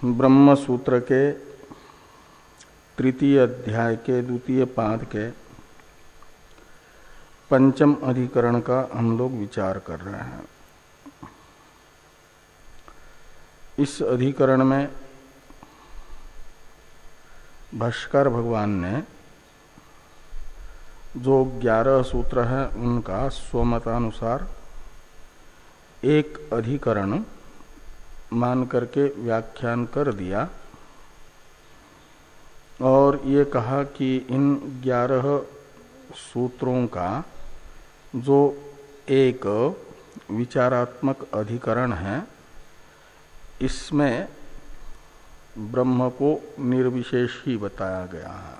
ब्रह्म सूत्र के तृतीय अध्याय के द्वितीय पाद के पंचम अधिकरण का हम लोग विचार कर रहे हैं। इस अधिकरण में भाष्कर भगवान ने जो 11 सूत्र है उनका स्वमतानुसार एक अधिकरण मान करके व्याख्यान कर दिया और ये कहा कि इन 11 सूत्रों का जो एक विचारात्मक अधिकरण है, इसमें ब्रह्म को निर्विशेष ही बताया गया है।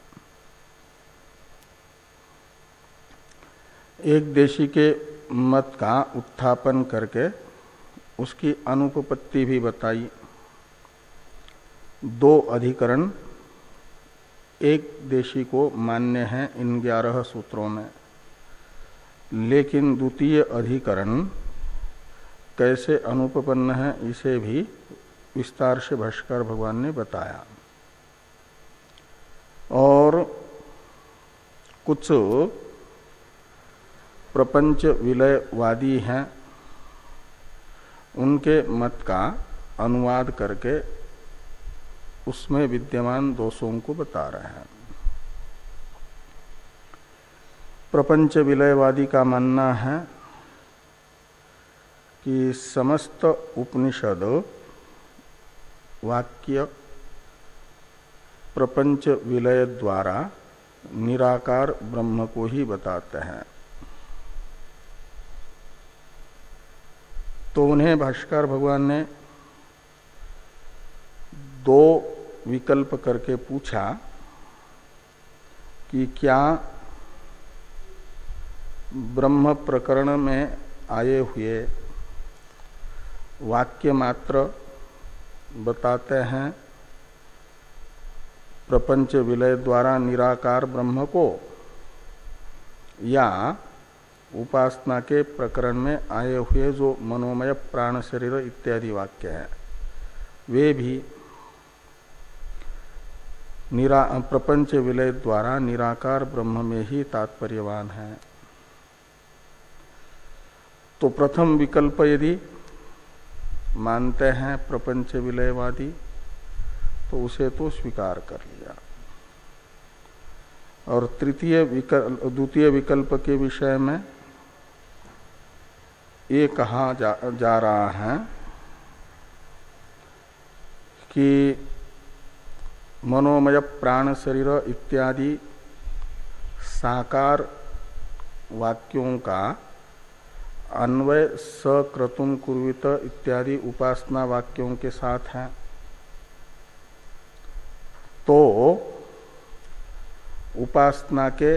एक देशी के मत का उत्थापन करके उसकी अनुपपत्ति भी बताई। 2 अधिकरण एक देशी को मान्य हैं इन 11 सूत्रों में, लेकिन द्वितीय अधिकरण कैसे अनुपपन्न है इसे भी विस्तार से भाष्कर भगवान ने बताया। और कुछ प्रपंच विलयवादी हैं, उनके मत का अनुवाद करके उसमें विद्यमान दोषों को बता रहे हैं। प्रपंच विलयवादी का मानना है कि समस्त उपनिषद वाक्य प्रपंच विलय द्वारा निराकार ब्रह्म को ही बताते हैं। तो उन्हें भाष्कर भगवान ने 2 विकल्प करके पूछा कि क्या ब्रह्म प्रकरण में आए हुए वाक्य मात्र बताते हैं प्रपंच विलय द्वारा निराकार ब्रह्म को, या उपासना के प्रकरण में आए हुए जो मनोमय प्राण शरीर इत्यादि वाक्य हैं वे भी प्रपंच विलय द्वारा निराकार ब्रह्म में ही तात्पर्यवान है। तो प्रथम विकल्प यदि मानते हैं प्रपंच विलयवादी तो उसे तो स्वीकार कर लिया, और द्वितीय विकल्प के विषय में ये कहा जा रहा है कि मनोमय प्राण शरीर इत्यादि साकार वाक्यों का अन्वय सक्रतुम कुर्वित इत्यादि उपासना वाक्यों के साथ है, तो उपासना के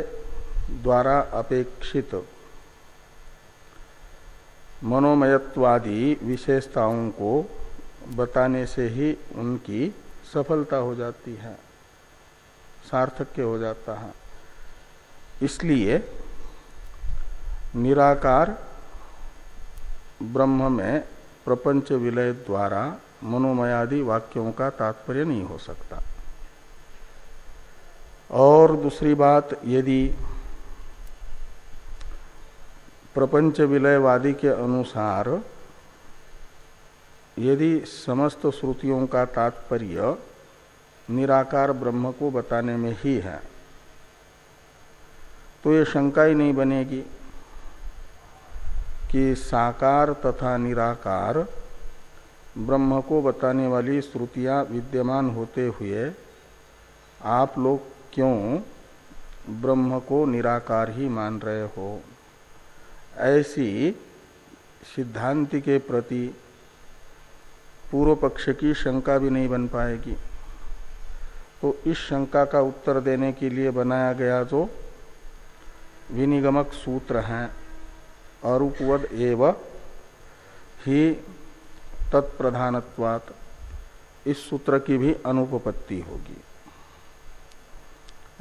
द्वारा अपेक्षित मनोमयत्वादी विशेषताओं को बताने से ही उनकी सफलता हो जाती है, सार्थक्य हो जाता है। इसलिए निराकार ब्रह्म में प्रपंच विलय द्वारा मनोमयादि वाक्यों का तात्पर्य नहीं हो सकता। और दूसरी बात, यदि प्रपंच विलयवादी के अनुसार यदि समस्त श्रुतियों का तात्पर्य निराकार ब्रह्म को बताने में ही है, तो ये शंका ही नहीं बनेगी कि साकार तथा निराकार ब्रह्म को बताने वाली श्रुतियां विद्यमान होते हुए आप लोग क्यों ब्रह्म को निराकार ही मान रहे हो। ऐसी सिद्धांति के प्रति पूर्व पक्ष की शंका भी नहीं बन पाएगी। तो इस शंका का उत्तर देने के लिए बनाया गया जो विनिगमक सूत्र हैं, अरूपवद एव ही तत्प्रधानत्वात्, इस सूत्र की भी अनुपपत्ति होगी।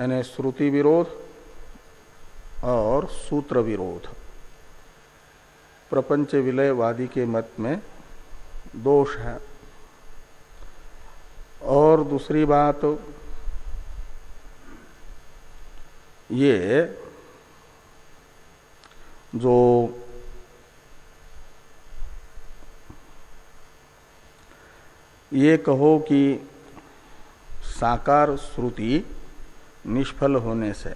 यानी श्रुति विरोध और सूत्र विरोध प्रपंच विलयवादी के मत में दोष है। और दूसरी बात ये जो ये कहो कि साकार श्रुति निष्फल होने से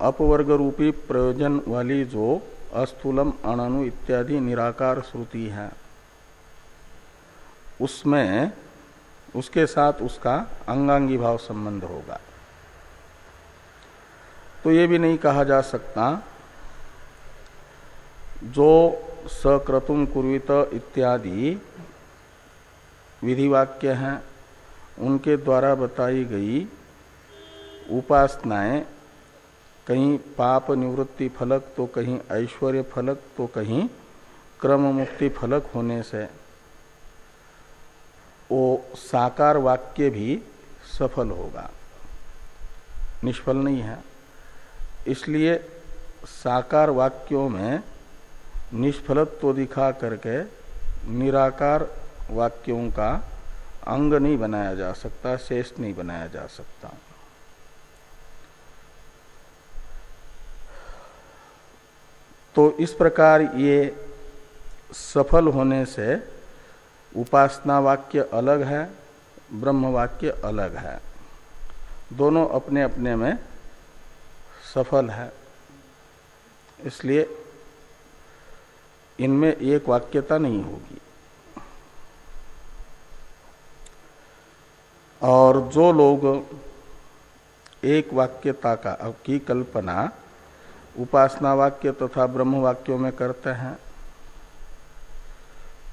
अपवर्ग रूपी प्रयोजन वाली जो अस्थूलम अणनु इत्यादि निराकार श्रुति है उसमें उसके साथ उसका अंगांगी भाव संबंध होगा। तो ये भी नहीं कहा जा सकता जो सक्रतुम कुर्वित इत्यादि विधिवाक्य हैं उनके द्वारा बताई गई उपासनाएं कहीं पाप निवृत्ति फलक तो कहीं ऐश्वर्य फलक तो कहीं क्रम मुक्ति फलक होने से वो साकार वाक्य भी सफल होगा, निष्फल नहीं है। इसलिए साकार वाक्यों में निष्फलत्व दिखा करके निराकार वाक्यों का अंग नहीं बनाया जा सकता, शेष नहीं बनाया जा सकता। तो इस प्रकार ये सफल होने से उपासना वाक्य अलग है, ब्रह्म वाक्य अलग है, दोनों अपने अपने में सफल है। इसलिए इनमें एक वाक्यता नहीं होगी। और जो लोग एक वाक्यता की कल्पना उपासना वाक्य तथा ब्रह्म वाक्यों में करते हैं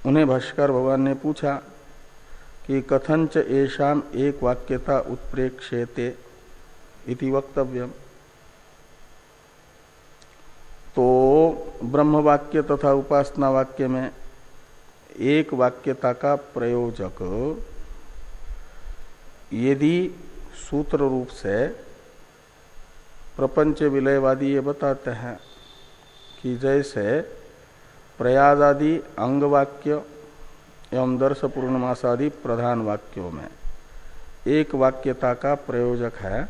उन्हें भाष्कर भगवान ने पूछा कि कथंच एषाम एक वाक्यता उत्प्रेक्ष्यते इति वक्तव्यम। तो ब्रह्म वाक्य तथा उपासना वाक्य में एक वाक्यता का प्रयोजक यदि सूत्र रूप से प्रपंच विलयवादी ये बताते हैं कि जैसे प्रयादादि अंग वाक्य एवं दर्श पूर्णमासादि प्रधान वाक्यों में एक वाक्यता का प्रयोजक है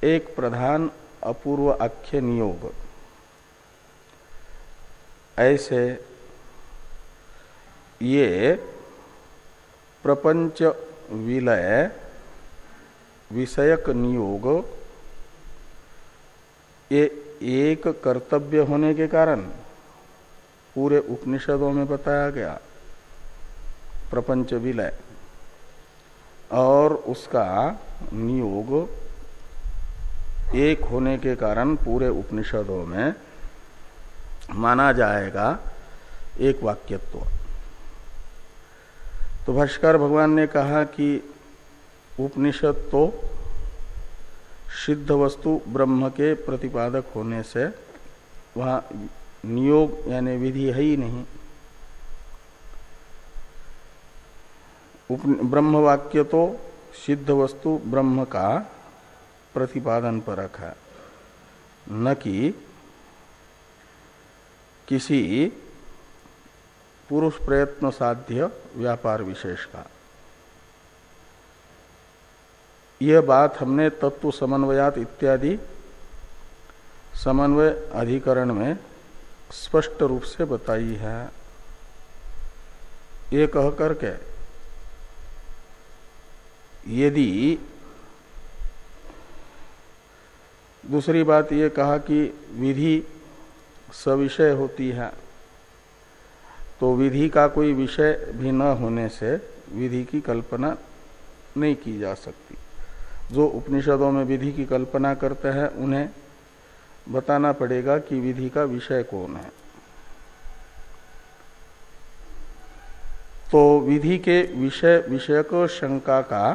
एक प्रधान अपूर्व आख्य नियोग, ऐसे ये प्रपंच विलय विषयक नियोग ये एक कर्तव्य होने के कारण पूरे उपनिषदों में बताया गया प्रपंच विलय, और उसका नियोग एक होने के कारण पूरे उपनिषदों में माना जाएगा एक वाक्यत्व। तो भाष्कर भगवान ने कहा कि उपनिषद तो सिद्ध वस्तु ब्रह्म के प्रतिपादक होने से वहाँ नियोग यानी विधि है ही नहीं। ब्रह्म वाक्य तो सिद्ध वस्तु ब्रह्म का प्रतिपादन परक है, न कि किसी पुरुष प्रयत्न साध्य व्यापार विशेष का। यह बात हमने तत्व समन्वयात इत्यादि समन्वय अधिकरण में स्पष्ट रूप से बताई है। ये कह करके यदि दूसरी बात ये कहा कि विधि सविषय होती है, तो विधि का कोई विषय भी न होने से विधि की कल्पना नहीं की जा सकती। जो उपनिषदों में विधि की कल्पना करते हैं उन्हें बताना पड़ेगा कि विधि का विषय कौन है। तो विधि के विषय विषयक शंका का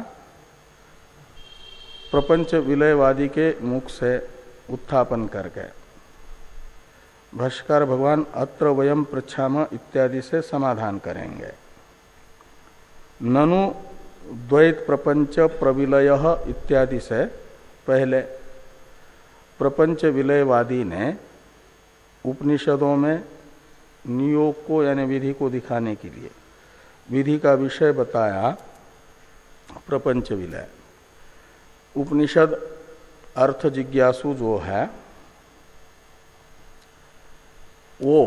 प्रपंच विलयवादी के मुख से उत्थापन करके भाष्कर भगवान अत्र वयम पृच्छाम इत्यादि से समाधान करेंगे। ननु द्वैत प्रपंच प्रविलय इत्यादि से पहले प्रपंच विलयवादी ने उपनिषदों में नियोग को यानी विधि को दिखाने के लिए विधि का विषय बताया प्रपंच विलय। उपनिषद अर्थ जिज्ञासु जो है वो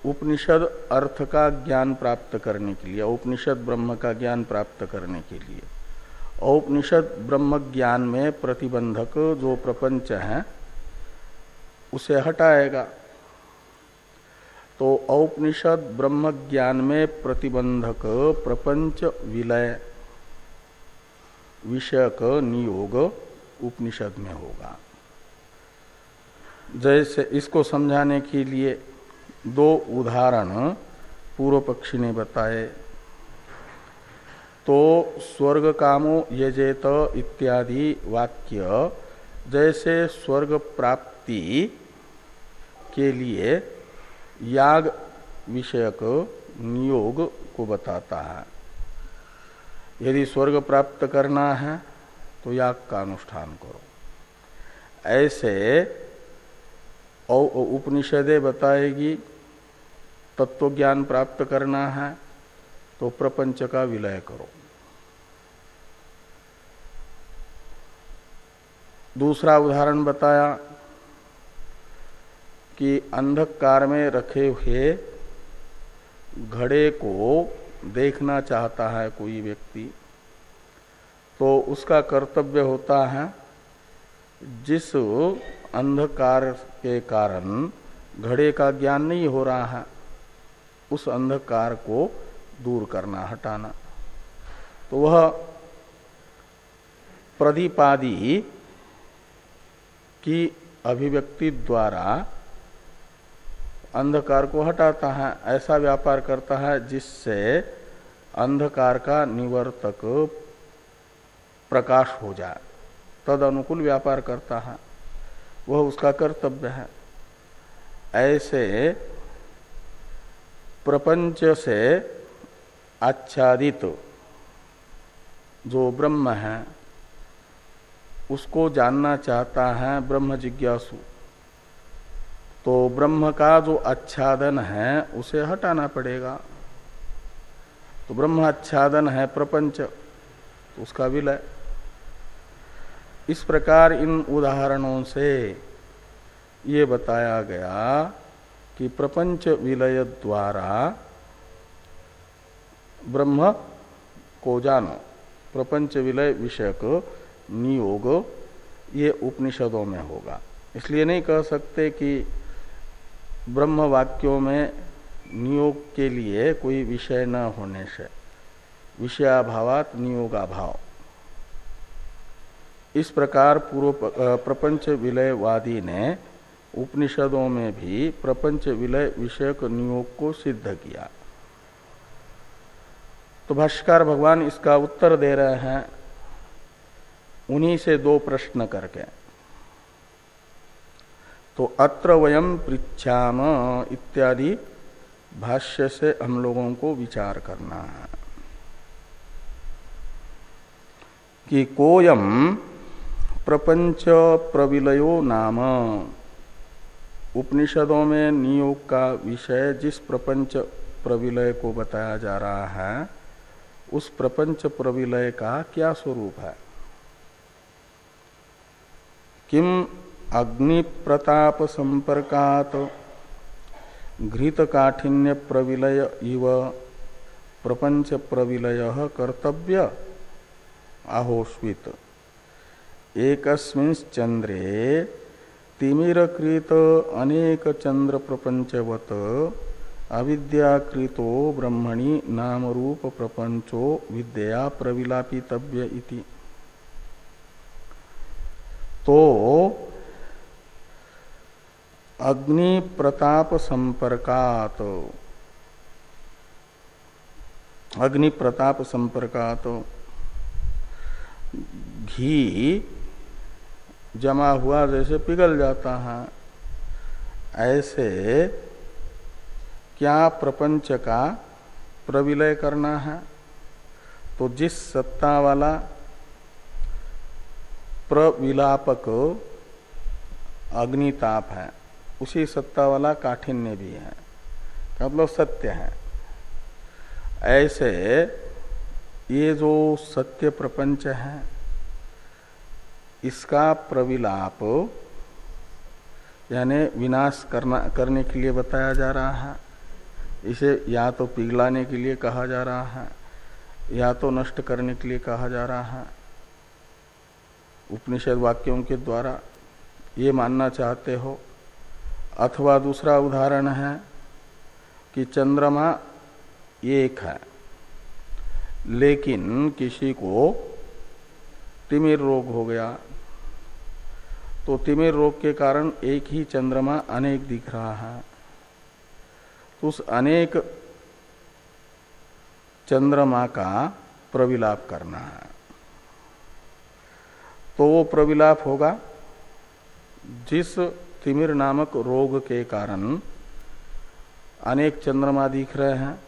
उपनिषद अर्थ का ज्ञान प्राप्त करने के लिए, उपनिषद ब्रह्म का ज्ञान प्राप्त करने के लिए, औपनिषद ब्रह्म ज्ञान में प्रतिबंधक जो प्रपंच है उसे हटाएगा। तो औपनिषद ब्रह्म ज्ञान में प्रतिबंधक प्रपंच विलय विषयक नियोग उपनिषद में होगा। जैसे इसको समझाने के लिए दो उदाहरण पूर्व पक्षी ने बताए। तो स्वर्ग कामो यजेत इत्यादि वाक्य जैसे स्वर्ग प्राप्ति के लिए याग विषयक नियोग को बताता है। यदि स्वर्ग प्राप्त करना है तो याग का अनुष्ठान करो। ऐसे उपनिषदें बताएगी तत्व ज्ञान प्राप्त करना है तो प्रपंच का विलय करो। दूसरा उदाहरण बताया कि अंधकार में रखे हुए घड़े को देखना चाहता है कोई व्यक्ति, तो उसका कर्तव्य होता है जिस अंधकार के कारण घड़े का ज्ञान नहीं हो रहा है उस अंधकार को दूर करना, हटाना। तो वह प्रदीपादि की अभिव्यक्ति द्वारा अंधकार को हटाता है। ऐसा व्यापार करता है जिससे अंधकार का निवर्तक प्रकाश हो जाए, तद अनुकूल व्यापार करता है, वह उसका कर्तव्य है। ऐसे प्रपंच से आच्छादित जो ब्रह्म है उसको जानना चाहता है ब्रह्म जिज्ञासु, तो ब्रह्म का जो आच्छादन है उसे हटाना पड़ेगा। तो ब्रह्म आच्छादन है प्रपंच, तो उसका विलय। इस प्रकार इन उदाहरणों से ये बताया गया कि प्रपंच विलय द्वारा ब्रह्म को जानो, प्रपंच विलय विषयक नियोग ये उपनिषदों में होगा। इसलिए नहीं कह सकते कि ब्रह्म वाक्यों में नियोग के लिए कोई विषय न होने से विषयाभावात नियोगाभाव। इस प्रकार पूर्व प्रपंच विलयवादी ने उपनिषदों में भी प्रपंच विलय विषयक नियोग को सिद्ध किया। तो भाष्यकार भगवान इसका उत्तर दे रहे हैं उन्हीं से दो प्रश्न करके। तो अत्र वयम पृच्छाम इत्यादि भाष्य से हम लोगों को विचार करना है कि कोयम प्रपंच प्रविलयो नाम, उपनिषदों में नियोग का विषय जिस प्रपंच प्रविलय को बताया जा रहा है उस प्रपंच प्रविलय का क्या स्वरूप है। किम अग्नि प्रताप संपर्कात घृत काठिन्य प्रविलय इव प्रपंच प्रविलय कर्तव्य आहोस्वित एकस्मिन् चंद्रे तिमिरकृत अनेक चंद्र प्रपंचवत अविद्याकृतो ब्रह्मणि नाम रूप प्रपंचो विद्या प्रविलापितव्य इति। तो अग्नि प्रताप संपर्कात, अग्नि प्रताप संपर्कात घी जमा हुआ जैसे पिघल जाता है, ऐसे क्या प्रपंच का प्रविलय करना है। तो जिस सत्ता वाला प्रविलापक अग्निताप है उसी सत्ता वाला काठिन्य भी है, मतलब सत्य है। ऐसे ये जो सत्य प्रपंच है इसका प्रविलाप यानी विनाश करने के लिए बताया जा रहा है। इसे या तो पिघलाने के लिए कहा जा रहा है या तो नष्ट करने के लिए कहा जा रहा है उपनिषद वाक्यों के द्वारा, ये मानना चाहते हो। अथवा दूसरा उदाहरण है कि चंद्रमा एक है लेकिन किसी को तिमिर रोग हो गया, तो तिमिर रोग के कारण एक ही चंद्रमा अनेक दिख रहा है, तो उस अनेक चंद्रमा का प्रविलाप करना है। तो वो प्रविलाप होगा जिस तिमिर नामक रोग के कारण अनेक चंद्रमा दिख रहे हैं,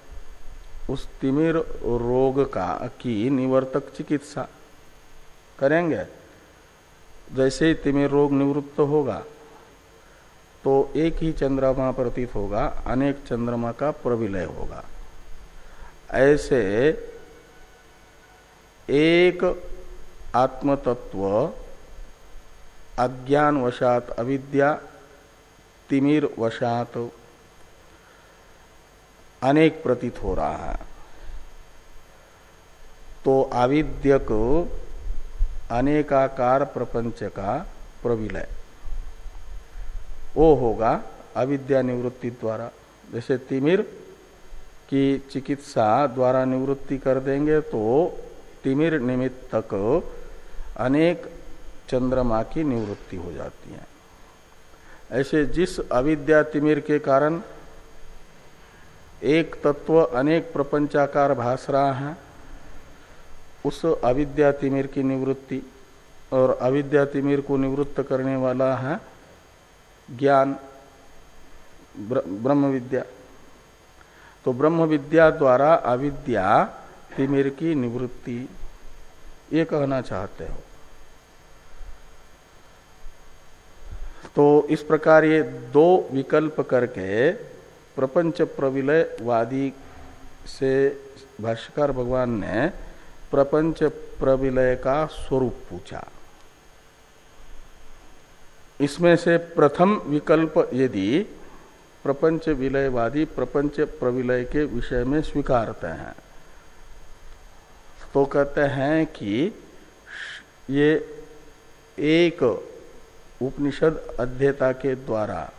उस तिमिर रोग की निवर्तक चिकित्सा करेंगे। जैसे ही तिमिर रोग निवृत्त होगा तो एक ही चंद्रमा प्रतीत होगा, अनेक चंद्रमा का प्रविलय होगा। ऐसे एक आत्मतत्व अज्ञान वशात अविद्या तिमिर वशात अनेक प्रतीत हो रहा है, तो आविद्यक अनेकाकार प्रपंच का प्रविलय वो होगा अविद्या निवृत्ति द्वारा। जैसे तिमिर की चिकित्सा द्वारा निवृत्ति कर देंगे तो तिमिर निमित्तक अनेक चंद्रमा की निवृत्ति हो जाती है। ऐसे जिस अविद्या तिमिर के कारण एक तत्व अनेक प्रपंचाकार भास रहा है, उस अविद्या तिमिर की निवृत्ति, और अविद्या तिमिर को निवृत्त करने वाला है ज्ञान ब्रह्म विद्या। तो ब्रह्म विद्या द्वारा अविद्या तिमिर की निवृत्ति, ये कहना चाहते हो। तो इस प्रकार ये दो विकल्प करके प्रपंच प्रविलयवादी से भाष्यकार भगवान ने प्रपंच प्रविलय का स्वरूप पूछा। इसमें से प्रथम विकल्प यदि प्रपंच विलयवादी प्रपंच प्रविलय के विषय में स्वीकारते हैं तो कहते हैं कि ये एक उपनिषद अध्येता के द्वारा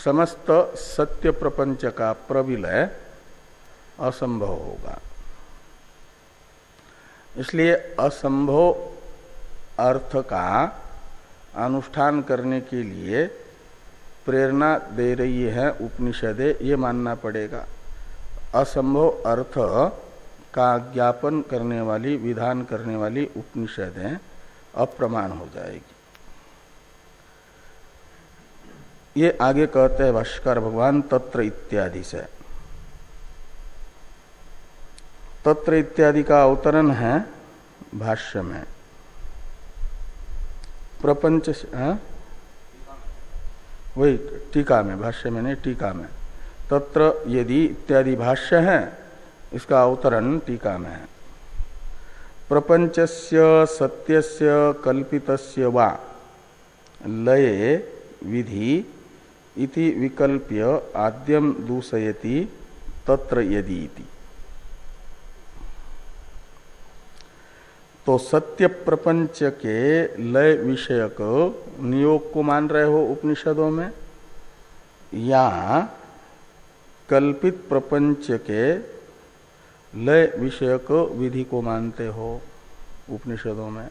समस्त सत्य प्रपंच का प्रविलय असंभव होगा। इसलिए असंभव अर्थ का अनुष्ठान करने के लिए प्रेरणा दे रही है उपनिषदें, ये मानना पड़ेगा। असंभव अर्थ का ज्ञापन करने वाली विधान करने वाली उपनिषदें अप्रमाण हो जाएगी। ये आगे कहते हैं भाष्यकार भगवान तत्र इत्यादि से। तत्र इत्यादि का अवतरण है भाष्य में प्रपंच, वही टीका में, भाष्य में नहीं टीका में। तत्र यदि इत्यादि भाष्य है, इसका अवतरण टीका में है। प्रपंचस्य सत्यस्य कल्पितस्य वा लये विधि इति विकल्प्य आद्यम दूषयति तत्र यदि इति। तो सत्य प्रपंच के लय विषयक नियोग को मान रहे हो उपनिषदों में, या कल्पित प्रपंच के लय विषयक विधि को मानते हो उपनिषदों में।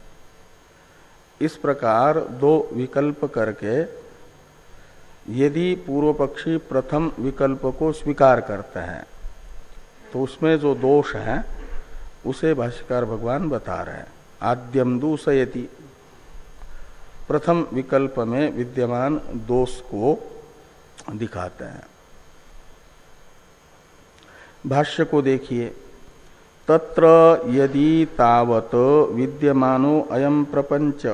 इस प्रकार दो विकल्प करके यदि पूर्व पक्षी प्रथम विकल्प को स्वीकार करते हैं तो उसमें जो दोष है उसे भाष्यकार भगवान बता रहे हैं। आद्यम दूषयति, प्रथम विकल्प में विद्यमान दोष को दिखाते हैं। भाष्य को देखिए। तत्र यदि तावत विद्यमानो अयम प्रपंच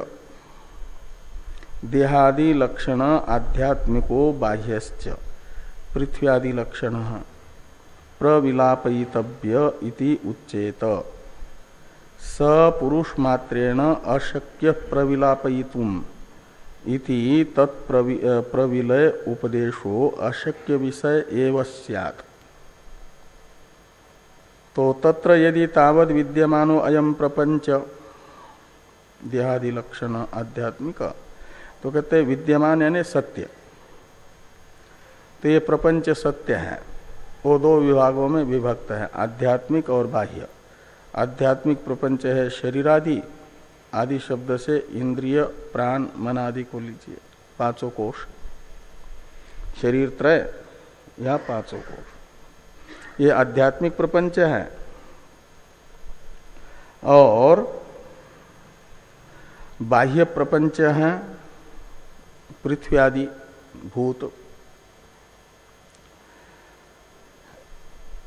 देहादि लक्षण आध्यात्मिको बाह्यश्च पृथ्व्यादि लक्षण प्रविलापयितव्य इति उच्येत। स पुरुष मात्रेण अशक्य प्रविलापयितुम इति तत्प्रविलय उपदेशो अशक्य विषय एव स्यात्। तो तत्र यदि तावद विद्यमानो अयम प्रपंच देहादि लक्षण आध्यात्मिक, तो कहते हैं विद्यमान यानी सत्य। तो ये प्रपंच सत्य है, वो दो विभागों में विभक्त है, आध्यात्मिक और बाह्य। आध्यात्मिक प्रपंच है शरीरादि, आदि शब्द से इंद्रिय प्राण मन आदि को लीजिए, पांचों कोश, शरीर त्रय या पांचों कोश, ये आध्यात्मिक प्रपंच है। और बाह्य प्रपंच है पृथ्वी आदि भूत,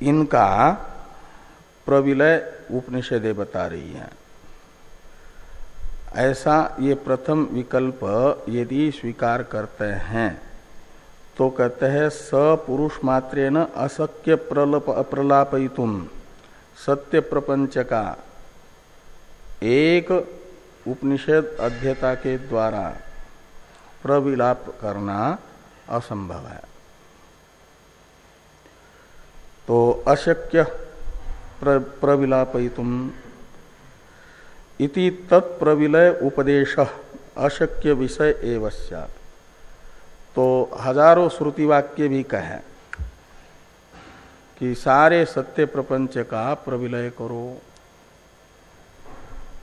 इनका प्रविलय उपनिषदें बता रही हैं। ऐसा ये प्रथम विकल्प यदि स्वीकार करते हैं तो कहते हैं स पुरुष मात्रेण अशक्य प्रलापयितुम, सत्य प्रपंच का एक उपनिषद अध्येता के द्वारा प्रविलाप करना असंभव है। तो अशक्य प्रविलापयितुम इति तत्प्रविलय उपदेश अशक्य विषय एव स्यात्। तो हजारों श्रुति वाक्य भी कहें कि सारे सत्य प्रपंच का प्रविलय करो,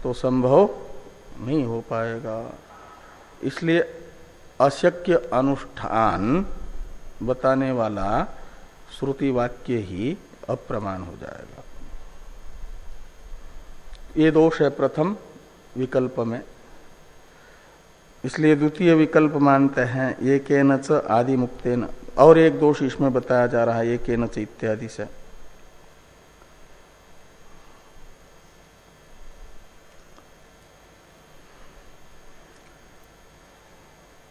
तो संभव नहीं हो पाएगा। इसलिए अशक्य अनुष्ठान बताने वाला श्रुति वाक्य ही अप्रमाण हो जाएगा। ये दोष है प्रथम विकल्प में। इसलिए द्वितीय विकल्प मानते हैं एकेनच आदि मुक्तेन। और एक दोष इसमें बताया जा रहा है एकेनच इत्यादि से।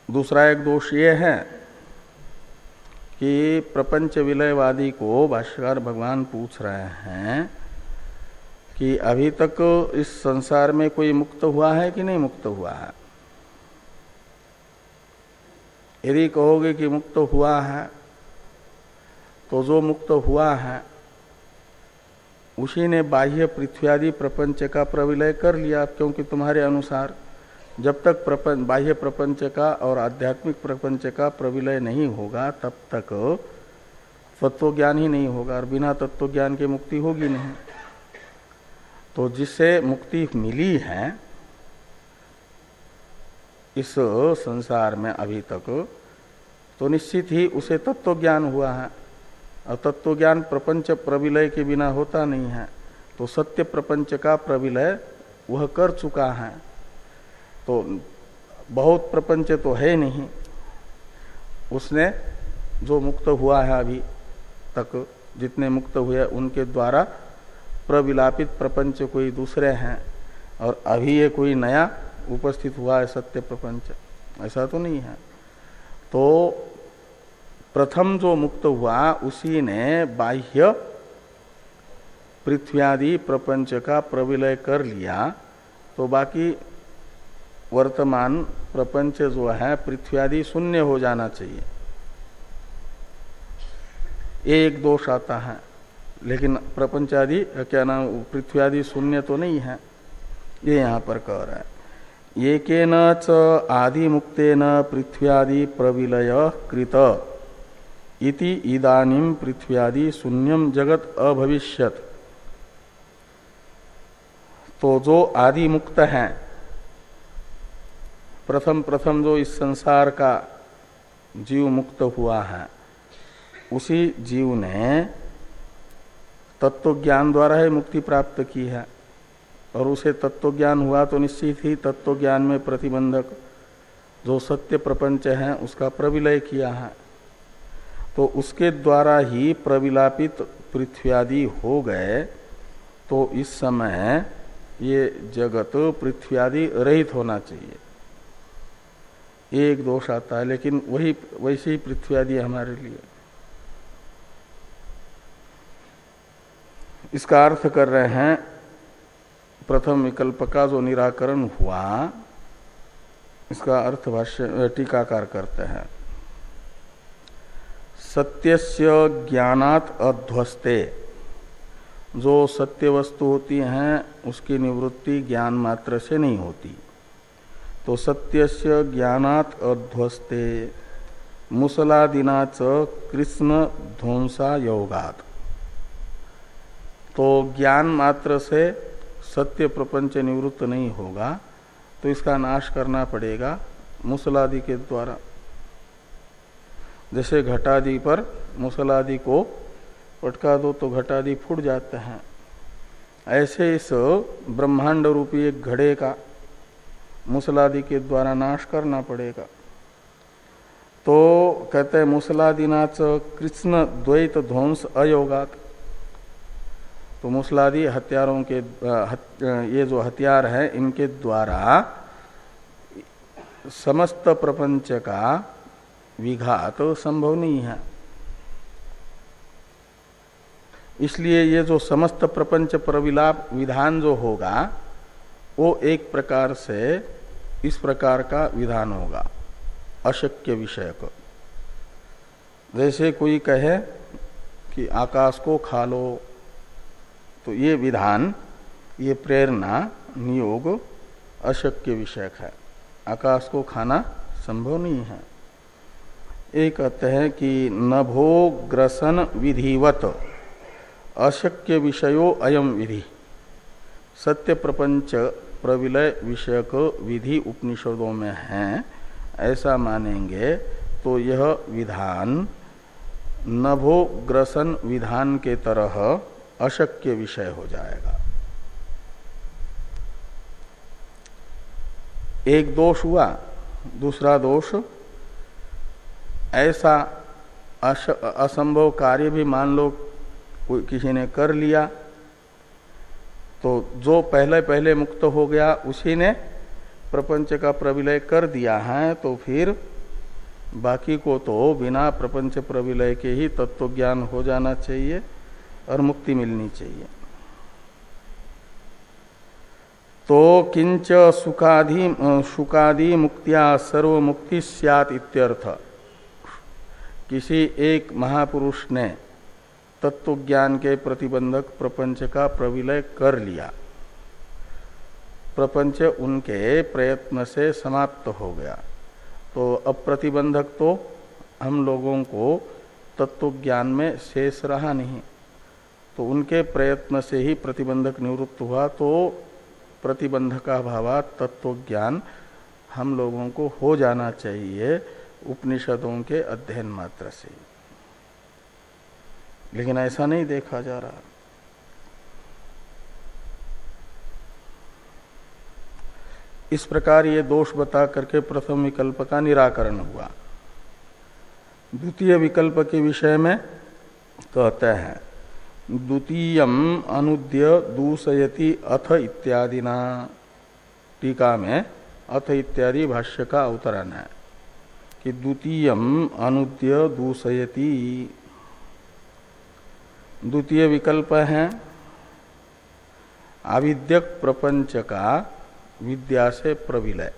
दूसरा एक दोष ये है कि प्रपंच विलयवादी को भाष्यकार भगवान पूछ रहे हैं कि अभी तक इस संसार में कोई मुक्त हुआ है कि नहीं मुक्त हुआ है। यदि कहोगे कि मुक्त हुआ है, तो जो मुक्त हुआ है उसी ने बाह्य पृथ्वी आदि प्रपंच का प्रविलय कर लिया, क्योंकि तुम्हारे अनुसार जब तक बाह्य प्रपंच का और आध्यात्मिक प्रपंच का प्रविलय नहीं होगा तब तक तत्व ज्ञान ही नहीं होगा, और बिना तत्व ज्ञान के मुक्ति होगी नहीं। तो जिससे मुक्ति मिली है इस संसार में अभी तक, तो निश्चित ही उसे तत्व ज्ञान हुआ है, और तत्व ज्ञान प्रपंच प्रविलय के बिना होता नहीं है। तो सत्य प्रपंच का प्रविलय वह कर चुका है। तो बहुत प्रपंच तो है नहीं, उसने जो मुक्त हुआ है अभी तक, जितने मुक्त हुए उनके द्वारा प्रविलापित प्रपंच कोई दूसरे हैं, और अभी ये कोई नया उपस्थित हुआ है सत्य प्रपंच, ऐसा तो नहीं है। तो प्रथम जो मुक्त हुआ उसी ने बाह्य पृथ्व्यादि प्रपंच का प्रविलय कर लिया, तो बाकी वर्तमान प्रपंच जो है पृथ्व्यादि शून्य हो जाना चाहिए। एक दोष आता है, लेकिन प्रपंचादि क्या नाम पृथ्व्यादि शून्य तो नहीं है, ये यहां पर कह रहा है। एकेन च आदि मुक्तेन पृथ्व्यादि प्रविलय कृत इति इदानीं पृथ्व्यादि शून्यम जगत अभविष्यत। तो जो आदि मुक्त है, प्रथम जो इस संसार का जीव मुक्त हुआ है, उसी जीव ने तत्व ज्ञान द्वारा ही मुक्ति प्राप्त की है, और उसे तत्व ज्ञान हुआ तो निश्चित ही तत्व ज्ञान में प्रतिबंधक जो सत्य प्रपंच है उसका प्रविलय किया है। तो उसके द्वारा ही प्रविलापित पृथ्व्यादि हो गए। तो इस समय ये जगत पृथ्व्यादि रहित होना चाहिए। एक दोष आता है, लेकिन वही वैसे ही पृथ्व्यादि हमारे लिए। इसका अर्थ कर रहे हैं, प्रथम विकल्प का जो निराकरण हुआ इसका अर्थ भाष्य टीकाकार करते हैं। सत्यस्य ज्ञानात् अध्वस्ते, जो सत्य वस्तु होती हैं उसकी निवृत्ति ज्ञान मात्र से नहीं होती। तो सत्यस्य ज्ञानात् अध्वस्ते मुसलादिनाच कृष्ण ध्वंसा योगात्, तो ज्ञान मात्र से सत्य प्रपंच निवृत्त नहीं होगा, तो इसका नाश करना पड़ेगा मुसलादि के द्वारा। जैसे घटादि पर मुसलादि को पटका दो तो घटादि फूट जाते हैं, ऐसे इस ब्रह्मांड रूपी एक घड़े का मुसलादि के द्वारा नाश करना पड़ेगा। तो कहते हैं मुसलादिनाच कृष्ण द्वैत ध्वंस अयोगात, तो मुसलादि हथियारों के ये जो हथियार है इनके द्वारा समस्त प्रपंच का विघात संभव नहीं है। इसलिए ये जो समस्त प्रपंच प्रविलाप विधान जो होगा वो एक प्रकार से इस प्रकार का विधान होगा, अशक्य विषयक। जैसे कोई कहे कि आकाश को खा लो, तो ये विधान, ये प्रेरणा, नियोग अशक्य विषयक है, आकाश को खाना संभव नहीं है। एक कहते हैं कि नभो ग्रसन विधिवत अशक्य विषयो अयम विधि, सत्य प्रपंच प्रविलय विषयक विधि उपनिषदों में है, ऐसा मानेंगे तो यह विधान नभो ग्रसन विधान के तरह अशक्य विषय हो जाएगा। एक दोष हुआ, दूसरा दोष ऐसा असंभव कार्य भी मान लो कोई किसी ने कर लिया, तो जो पहले पहले मुक्त हो गया उसी ने प्रपंच का प्रविलय कर दिया है, तो फिर बाकी को तो बिना प्रपंच प्रविलय के ही तत्व ज्ञान हो जाना चाहिए और मुक्ति मिलनी चाहिए। तो किंच सुखादि मुक्त्या सर्व मुक्ति स्यात् इत्यर्थ, किसी एक महापुरुष ने तत्व ज्ञान के प्रतिबंधक प्रपंच का प्रविलय कर लिया, प्रपंच उनके प्रयत्न से समाप्त हो गया, तो अब प्रतिबंधक तो हम लोगों को तत्व ज्ञान में शेष रहा नहीं, तो उनके प्रयत्न से ही प्रतिबंधक निवृत्त हुआ, तो प्रतिबंधका भावात तत्व ज्ञान हम लोगों को हो जाना चाहिए उपनिषदों के अध्ययन मात्र से। लेकिन ऐसा नहीं देखा जा रहा। इस प्रकार ये दोष बता करके प्रथम विकल्प का निराकरण हुआ। द्वितीय विकल्प के विषय में कहते हैं, द्वितीयम अनुद्य दूषयति अथ इत्यादिना, टीका में अथ इत्यादि भाष्य का अवतरण है कि द्वितीयम अनुद्य दूषयति, द्वितीय विकल्प है आविद्यक प्रपंच का विद्या से प्रविलय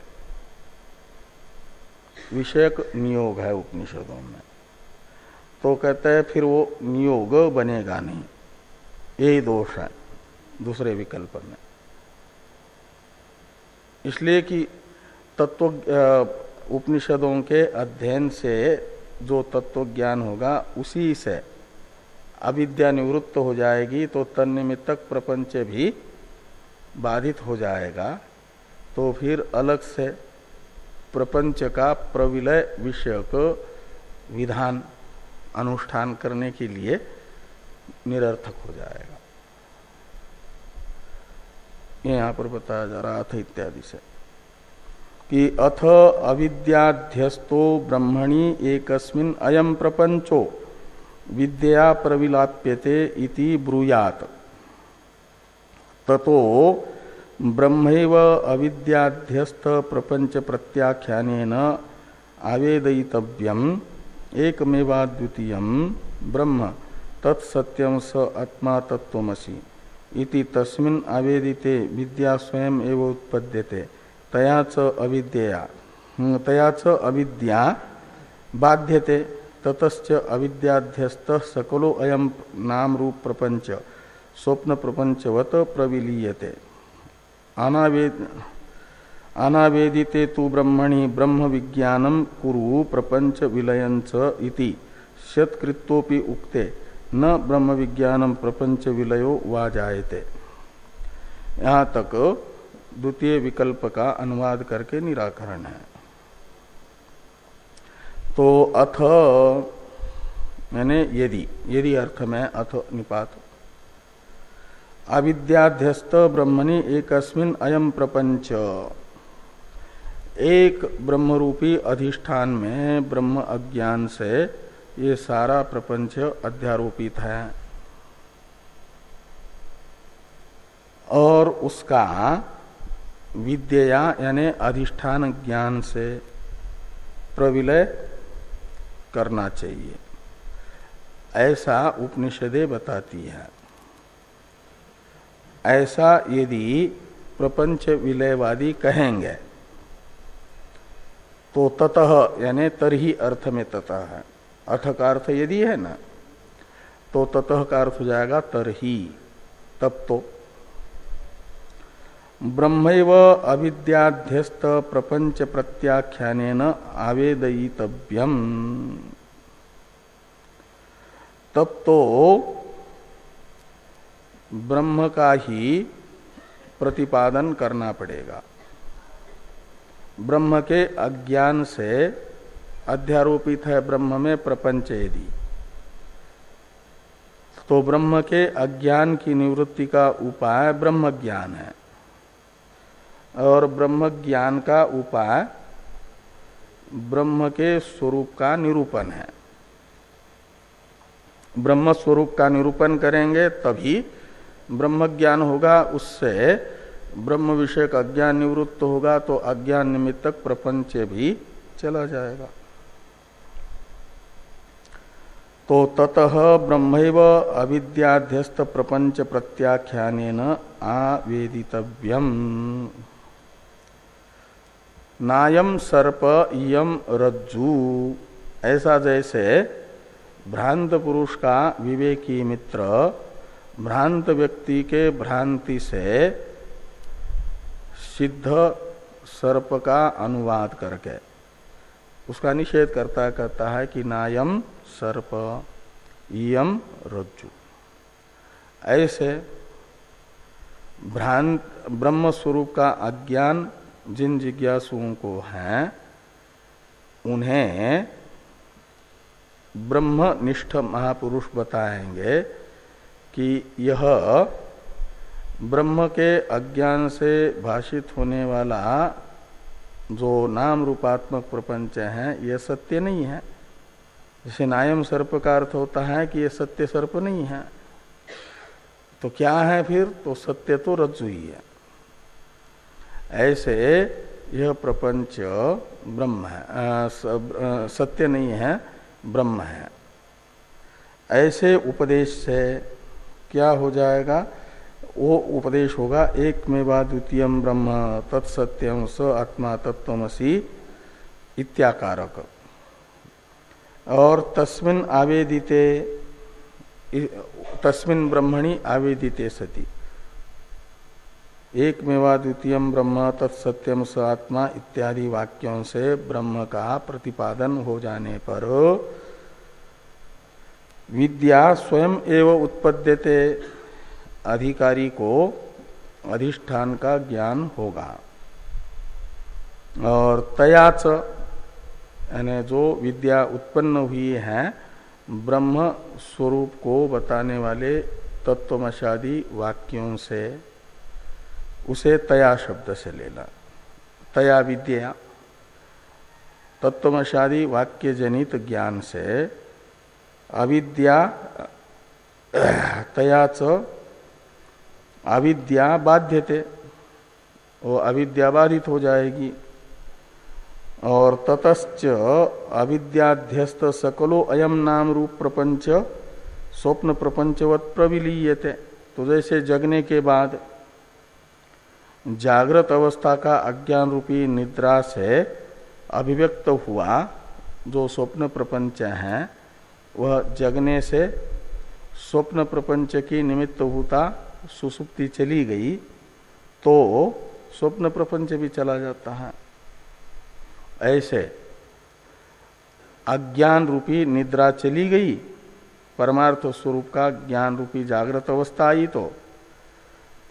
विषयक नियोग है उपनिषदों में, तो कहते हैं फिर वो नियोग बनेगा नहीं, यही दोष है दूसरे विकल्प में। इसलिए कि तत्व उपनिषदों के अध्ययन से जो तत्व ज्ञान होगा उसी से अविद्या निवृत्त हो जाएगी, तो तन्निमित्तक प्रपंच भी बाधित हो जाएगा, तो फिर अलग से प्रपंच का प्रविलय विषयक विधान अनुष्ठान करने के लिए निरर्थक हो जाएगा। ये यहां पर बताया जा रहा अथ इत्यादि से कि अथ अविद्याध्यस्तो ब्रह्मणि एकस्मिन् अयम प्रपंचो विद्या प्रविलाप्यते इति ब्रूयात्, ततो ब्रह्मैव अविद्याध्यस्त प्रपंच प्रत्याख्यानेन आवेदयितव्यम् एकमेवाद्वितीयम् ब्रह्म तत्सत्यम स आत्मा तत्त्वमसि इति तस्मिन् आवेदिते विद्या स्वयं एव उत्पद्यते तया च अविद्या बाध्यते ततश्च अविद्याध्यस्त सकलो अयम नाम रूप प्रपंच स्वप्न प्रपंचवत प्रविलीयते अनावेदिते तु ब्रह्मणि ब्रह्म विज्ञानम कुरु प्रपंच विलयंच इति शतकृतोपि उक्ते न ब्रह्म विज्ञानम प्रपंच विलयो वा जायते। यहाँ तक द्वितीय विकल्प का अनुवाद करके निराकरण है। तो अथ मैंने यदि अर्थ में अथ निपात अविद्याध्यस्त ब्रह्मणि एकस्मिन् अयम प्रपंच, एक ब्रह्मरूपी अधिष्ठान में ब्रह्म अज्ञान से ये सारा प्रपंच अध्यारोपित है और उसका विद्या यानी अधिष्ठान ज्ञान से प्रविलय करना चाहिए, ऐसा उपनिषदें बताती है। ऐसा यदि प्रपंच विलयवादी कहेंगे तो ततः यानी तरही अर्थ में ततः है, अथ का अर्थ यदि है ना, तो ततः का अर्थ हो जाएगा तरही, तब तो ब्रह्मैव अविद्याध्यस्त प्रपंच प्रत्याख्यानेन आवेदयितव्यम, तब तो ब्रह्म का ही प्रतिपादन करना पड़ेगा। ब्रह्म के अज्ञान से अध्यारोपित है ब्रह्म में प्रपंच, यदि तो ब्रह्म के अज्ञान की निवृत्ति का उपाय ब्रह्म ज्ञान है और ब्रह्म ज्ञान का उपाय ब्रह्म के स्वरूप का निरूपण है। ब्रह्म स्वरूप का निरूपण करेंगे तभी ब्रह्म ज्ञान होगा, उससे ब्रह्म विषयक अज्ञान निवृत्त होगा तो अज्ञान निमित्तक प्रपंच भी चला जाएगा। तो ततः ब्रह्मैव अविद्याध्यस्त प्रपंच प्रत्याख्यानेन आवेदितव्यम। नायम सर्प इयम रज्जु, ऐसा जैसे भ्रांत पुरुष का विवेकी मित्र भ्रांत व्यक्ति के भ्रांति से सिद्ध सर्प का अनुवाद करके उसका निषेध कहता है कि नायम सर्प इयम रज्जु। ऐसे ब्रह्म स्वरूप का अज्ञान जिन जिज्ञासुओं को है उन्हें ब्रह्मनिष्ठ महापुरुष बताएंगे कि यह ब्रह्म के अज्ञान से भाषित होने वाला जो नाम रूपात्मक प्रपंच है यह सत्य नहीं है। जैसे नायम सर्प का अर्थ होता है कि यह सत्य सर्प नहीं है, तो क्या है फिर? तो सत्य तो रज्जु ही है। ऐसे यह प्रपंच ब्रह्म है, सत्य नहीं है, ब्रह्म है। ऐसे उपदेश से क्या हो जाएगा? वो उपदेश होगा एकमेवा द्वितीयम ब्रह्म तत्सत्यम स आत्मा तत्त्वमसि इत्याकारक। और तस्मिन् आवेदिते, तस्मिन् ब्रह्मणि आवेदिते सति एकमेवा द्वितीयम ब्रह्म तत्सत्यम स आत्मा इत्यादि वाक्यों से ब्रह्म का प्रतिपादन हो जाने पर विद्या स्वयं एव उत्पद्यते, अधिकारी को अधिष्ठान का ज्ञान होगा। और तयाच यानी जो विद्या उत्पन्न हुई है ब्रह्म स्वरूप को बताने वाले तत्वमशादी वाक्यों से, उसे तया शब्द से लेना। तया विद्या तत्वमशादी वाक्य जनित ज्ञान से अविद्या, तयाच अविद्या बाध्यते, वो अविद्या बाधित हो जाएगी। और ततश्च अविद्याध्यस्त सकलो अयम नाम रूप प्रपंच स्वप्न प्रपंचवत प्रविलीयते। तो जैसे जगने के बाद जागृत अवस्था का अज्ञान रूपी निद्रा से अभिव्यक्त हुआ जो स्वप्न प्रपंच है, वह जगने से स्वप्न प्रपंच की निमित्त होता सुसुप्ति चली गई तो स्वप्न प्रपंच भी चला जाता है। ऐसे अज्ञान रूपी निद्रा चली गई, परमार्थ स्वरूप का ज्ञान रूपी जागृत अवस्था आई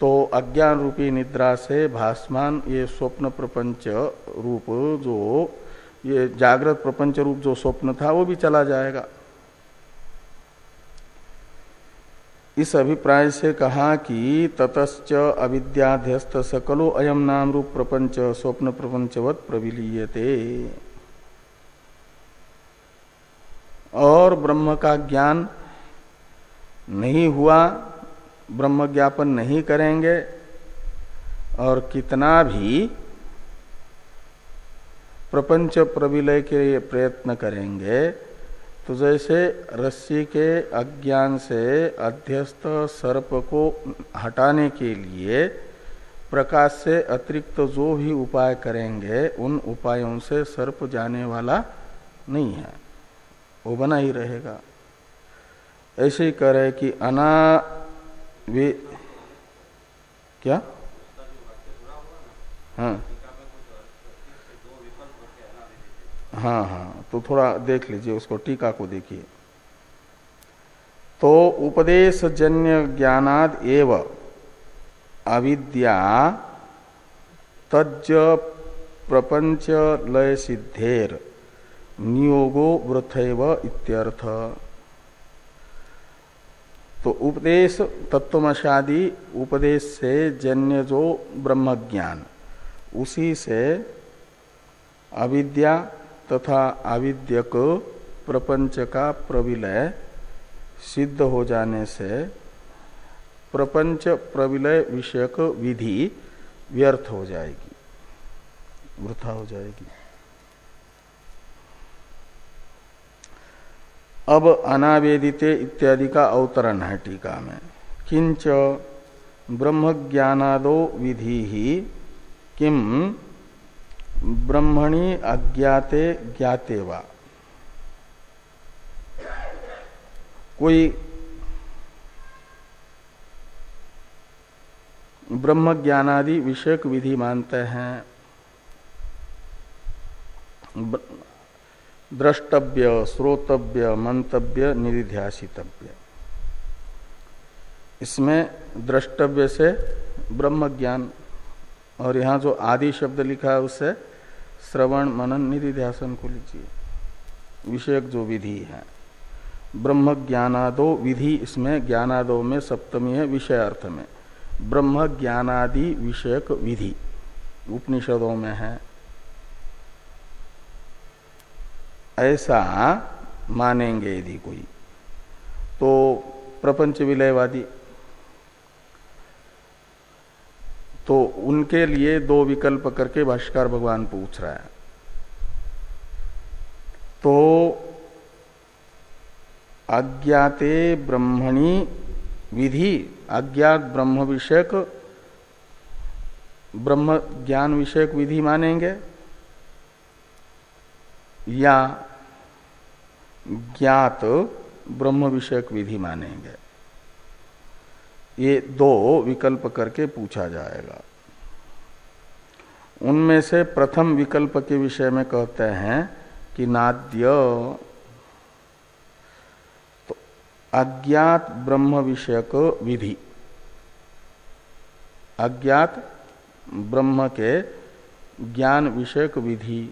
तो अज्ञान रूपी निद्रा से भासमान ये स्वप्न प्रपंच रूप जो ये जागृत प्रपंच रूप जो स्वप्न था वो भी चला जाएगा। इस अभिप्राय से कहा कि ततश्च अविद्याध्यस्त सकलो अयम नाम रूप प्रपंच स्वप्न प्रपंचवत प्रविलीयते। और ब्रह्म का ज्ञान नहीं हुआ, ब्रह्म ज्ञापन नहीं करेंगे और कितना भी प्रपंच प्रविलय के लिए प्रयत्न करेंगे तो जैसे रस्सी के अज्ञान से अध्यस्त सर्प को हटाने के लिए प्रकाश से अतिरिक्त जो भी उपाय करेंगे उन उपायों से सर्प जाने वाला नहीं है, वो बना ही रहेगा। ऐसे ही करे कि वे क्या हाँ, तो थोड़ा देख लीजिए उसको, टीका को देखिए। तो उपदेश जन्य ज्ञानाद एव अविद्या तज्ज प्रपंच लय सिद्धेर नियोगो वृथैव इत्यर्थ। तो उपदेश तत्वमशादी उपदेश से जन्य जो ब्रह्म ज्ञान, उसी से अविद्या तथा अविद्यक प्रपंच का प्रविलय सिद्ध हो जाने से प्रपंच प्रविलय विषयक विधि व्यर्थ हो जाएगी, वृथा हो जाएगी। अब अनावेदिते इत्यादि का अवतरण है टीका में। किंच ब्रह्म ज्ञानादो विधि ही किम ब्रह्मणि अज्ञाते ज्ञाते वा। कोई ब्रह्म ज्ञानादि विषयक विधि मानते हैं, द्रष्टव्य, श्रोतव्य, मंतव्य, निधिध्यासितव्य। इसमें द्रष्टव्य से ब्रह्म ज्ञान, और यहाँ जो आदि शब्द लिखा है उससे श्रवण मनन निधिध्यासन को लीजिए, विषयक जो विधि है। ब्रह्म ज्ञानादो विधि, इसमें ज्ञानादो में सप्तमी है विषय अर्थ में, ब्रह्म ज्ञानादि विषयक विधि उपनिषदों में है। ऐसा मानेंगे यदि कोई तो प्रपंच विलयवादी, तो उनके लिए दो विकल्प करके भाष्यकार भगवान पूछ रहा है। तो अज्ञाते ब्रह्मणि विधि, अज्ञात ब्रह्म विषयक ब्रह्म ज्ञान विषयक विधि मानेंगे या ज्ञात ब्रह्म विषयक विधि मानेंगे, ये दो विकल्प करके पूछा जाएगा। उनमें से प्रथम विकल्प के विषय में कहते हैं कि नाद्य, तो अज्ञात ब्रह्म विषयक विधि, अज्ञात ब्रह्म के ज्ञान विषयक विधि,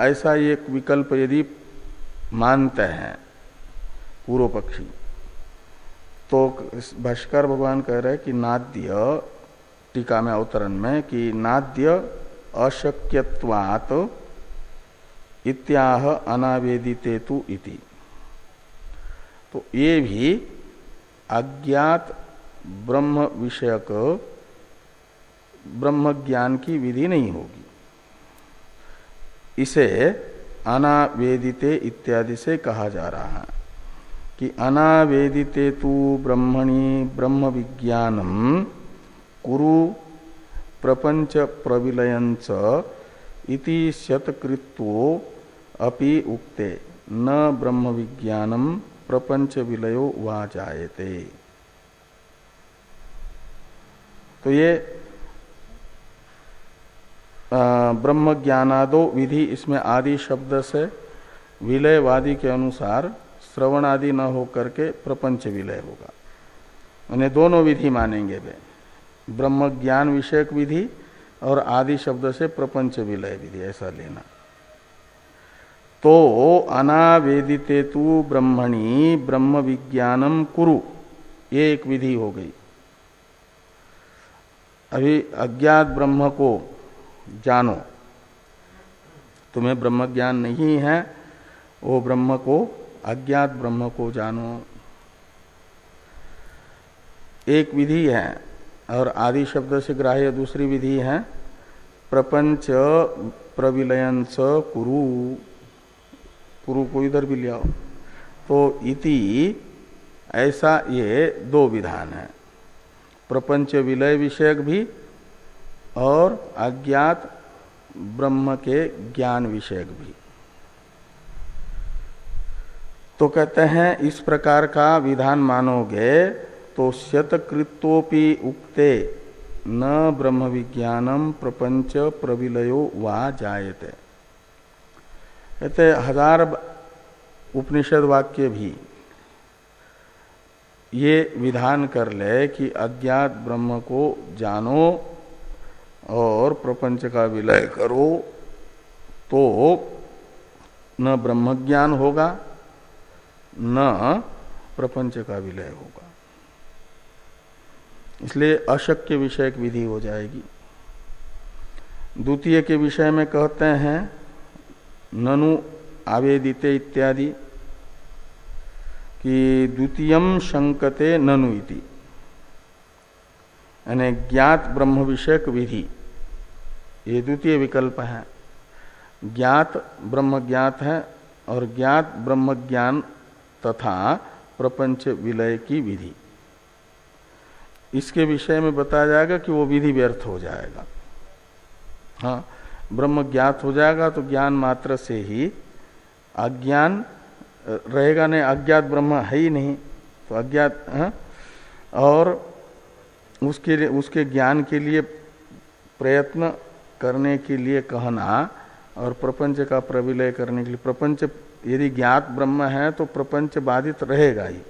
ऐसा एक विकल्प यदि मानते हैं पूर्व पक्षी, तो भाष्कर भगवान कह रहे हैं कि नाद्य, टीका में अवतरण में कि नाद्य अशक्यत्वात् इत्याह अनावेदितेतु इति। तो ये भी अज्ञात ब्रह्म विषयक ब्रह्म ज्ञान की विधि नहीं होगी। इसे अनावेदिते इत्यादि से कहा जा रहा है कि अनावेदिते तु ब्रह्मणि ब्रह्म विज्ञानम कुरु प्रपंच प्रविलयंच इति शतकृत्वो अपि उक्ते न ब्रह्म विज्ञानम प्रपंच विलयो वा जायते। तो ये ब्रह्म ज्ञानादो विधि, इसमें आदि शब्द से विलयवादी के अनुसार श्रवण आदि न हो करके प्रपंच विलय होगा। उन्हें दोनों विधि मानेंगे वे, ब्रह्म ज्ञान विषयक विधि और आदि शब्द से प्रपंच विलय विधि, ऐसा लेना। तो अनावेदिते तु ब्रह्मणि ब्रह्म विज्ञानम कुरु, ये एक विधि हो गई। अभी अज्ञात ब्रह्म को जानो, तुम्हें ब्रह्म ज्ञान नहीं है, वो ब्रह्म को, अज्ञात ब्रह्म को जानो, एक विधि है। और आदि शब्द से ग्राह्य दूसरी विधि है प्रपंच प्रविलयंस कुरु, कुरु को इधर भी ले आओ। तो इति, ऐसा ये दो विधान है, प्रपंच विलय विषयक भी और अज्ञात ब्रह्म के ज्ञान विषयक भी। तो कहते हैं इस प्रकार का विधान मानोगे तो शतकृत्वोपि उक्ते न ब्रह्म विज्ञानम प्रपंच प्रविलयो वा जायते। कहते 1000 उपनिषद वाक्य भी ये विधान कर ले कि अज्ञात ब्रह्म को जानो और प्रपंच का विलय करो, तो न ब्रह्म ज्ञान होगा न प्रपंच का विलय होगा। इसलिए अशक्य विषयक विधि हो जाएगी। द्वितीय के विषय में कहते हैं ननु आवेदिते इत्यादि कि द्वितीयम शंकते ननु इति, यानी ज्ञात ब्रह्म विषयक विधि, ये द्वितीय विकल्प है। ज्ञात ब्रह्म ज्ञात है और ज्ञात ब्रह्म ज्ञान तथा प्रपंच विलय की विधि, इसके विषय में बताया जाएगा कि वो विधि व्यर्थ हो जाएगा। हाँ, ब्रह्म ज्ञात हो जाएगा तो ज्ञान मात्र से ही अज्ञान रहेगा नहीं, अज्ञात ब्रह्म है ही नहीं, तो अज्ञात, हाँ, और उसके ज्ञान के लिए प्रयत्न करने के लिए कहना और प्रपंच का प्रविलय करने के लिए, प्रपंच यदि ज्ञात ब्रह्म है तो प्रपंच बाधित रहेगा ही,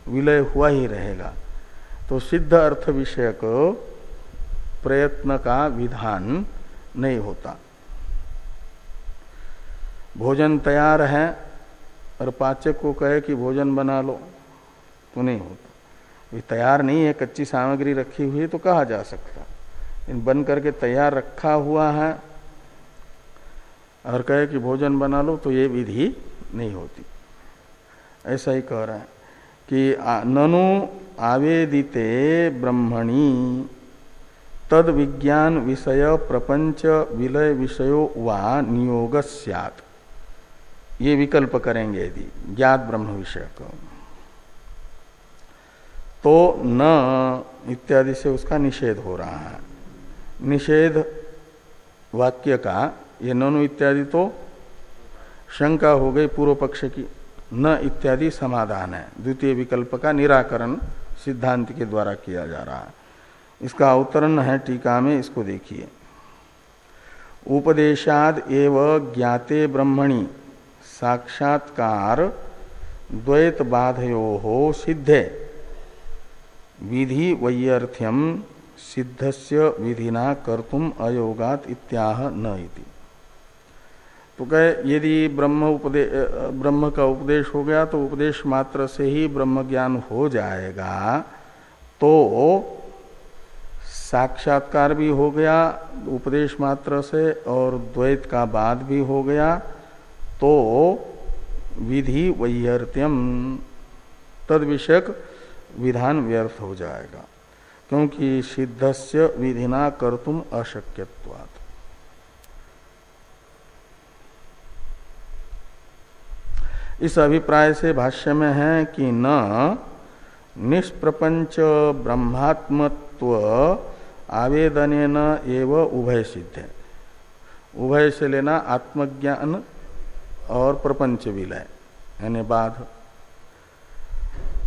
विलय हुआ ही रहेगा। तो सिद्ध अर्थ विषयक प्रयत्न का विधान नहीं होता। भोजन तैयार है और पाचक को कहे कि भोजन बना लो, तो नहीं होता। ये तैयार नहीं है, कच्ची सामग्री रखी हुई है तो कहा जा सकता, इन बन करके तैयार रखा हुआ है और कहे कि भोजन बना लो, तो ये विधि नहीं होती। ऐसा ही कह रहा है कि ननु आवेदिते ब्रह्मणि तद विज्ञान विषय प्रपंच विलय विषयो वा नियोग स्यात्, ये विकल्प करेंगे यदि ज्ञात ब्रह्म विषय को, तो न इत्यादि से उसका निषेध हो रहा है। निषेध वाक्य का ये ननु इत्यादि तो शंका हो गई पूर्व पक्ष की, न इत्यादि समाधान है। द्वितीय विकल्प का निराकरण सिद्धांत के द्वारा किया जा रहा है। इसका अवतरण है टीका में, इसको देखिए। उपदेशाद एव ज्ञाते ब्रह्मणि साक्षात्कार द्वैत बाधयो सिद्धे विधि वैयर्थ्यम सिद्धस्य विधिना कर्तुम अयोगात इत्याह न इति। तो कहे यदि ब्रह्म का उपदेश हो गया तो उपदेश मात्र से ही ब्रह्म ज्ञान हो जाएगा, तो साक्षात्कार भी हो गया उपदेश मात्र से और द्वैत का बाद भी हो गया, तो विधि वैयर्थ्यम तद विषयक विधान व्यर्थ हो जाएगा, क्योंकि सिद्धस्य विधिना कर्तुम अशक्यत्वात्। इस अभिप्राय से भाष्य में है कि न निष्प्रपंच ब्रह्मात्मत्व आवेदनेन एव उभय सिद्ध है। उभय से लेना आत्मज्ञान और प्रपंच विलय यानी बाध।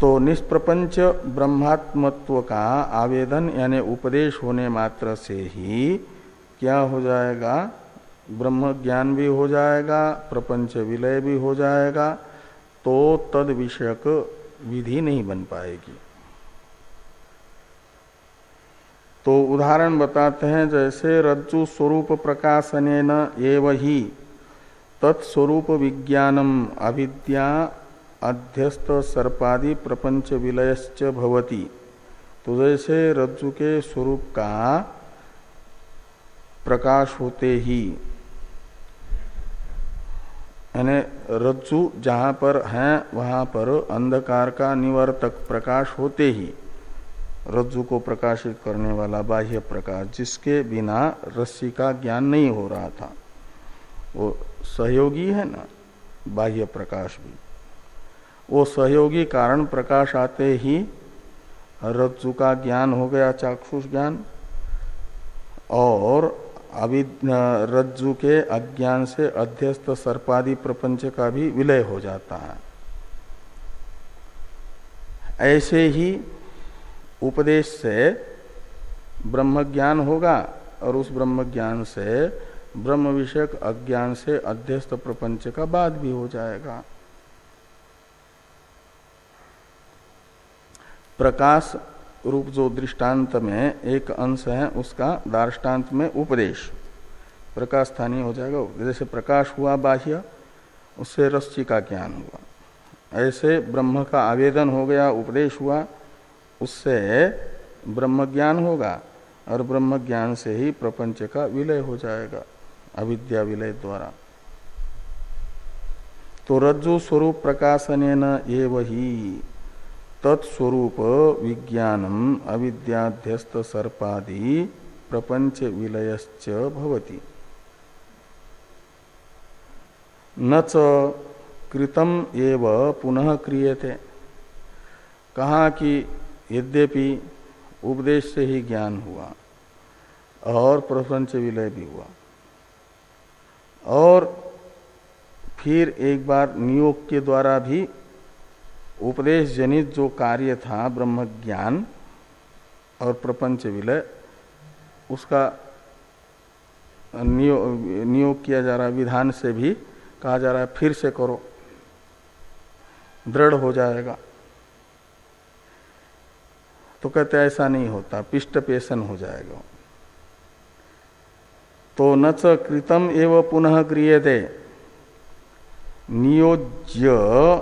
तो निष्प्रपंच ब्रह्मात्मत्व का आवेदन यानी उपदेश होने मात्र से ही क्या हो जाएगा, ब्रह्म ज्ञान भी हो जाएगा, प्रपंच विलय भी हो जाएगा, तो तद विषयक विधि नहीं बन पाएगी। तो उदाहरण बताते हैं, जैसे रज्जु स्वरूप प्रकाशनेन एव ही तत्स्वरूप विज्ञानम अविद्या अध्यस्त सर्पादि प्रपंच विलयश्च भवति। तो जैसे रज्जु के स्वरूप का प्रकाश होते ही, यानी रज्जु जहाँ पर है वहाँ पर अंधकार का निवर्तक प्रकाश होते ही, रज्जु को प्रकाशित करने वाला बाह्य प्रकाश जिसके बिना रस्सी का ज्ञान नहीं हो रहा था, वो सहयोगी है ना बाह्य प्रकाश भी। वो सहयोगी कारण प्रकाश आते ही रज्जु का ज्ञान हो गया, चाक्षुष ज्ञान, और अभी रज्जु के अज्ञान से अध्यस्त सर्पादि प्रपंच का भी विलय हो जाता है। ऐसे ही उपदेश से ब्रह्म ज्ञान होगा और उस ब्रह्म ज्ञान से ब्रह्म विषयक अज्ञान से अध्यस्त प्रपंच का बाध भी हो जाएगा। प्रकाश रूप जो दृष्टांत में एक अंश है उसका दार्ष्टान्त में उपदेश प्रकाश स्थानीय हो जाएगा। जैसे प्रकाश हुआ बाह्य, उससे रस्सी का ज्ञान हुआ, ऐसे ब्रह्म का आवेदन हो गया, उपदेश हुआ, उससे ब्रह्म ज्ञान होगा और ब्रह्म ज्ञान से ही प्रपंच का विलय हो जाएगा अविद्या विलय द्वारा। तो रज्जु स्वरूप प्रकाशनेन एव ही तत्स्वरूप विज्ञानम अविद्याध्यस्त सर्पादि प्रपंच विलयश्च भवति। न च कृतम एव पुनः क्रियते। कहा कि यद्यपि उपदेश से ही ज्ञान हुआ और प्रपंच विलय भी हुआ, और फिर एक बार नियोग के द्वारा भी उपदेश जनित जो कार्य था ब्रह्म ज्ञान और प्रपंच विलय, उसका नियोग किया जा रहा है, विधान से भी कहा जा रहा है फिर से करो, दृढ़ हो जाएगा। तो कहते ऐसा नहीं होता, पिष्ट पेशन हो जाएगा। तो न च कृतम एव पुनः क्रियते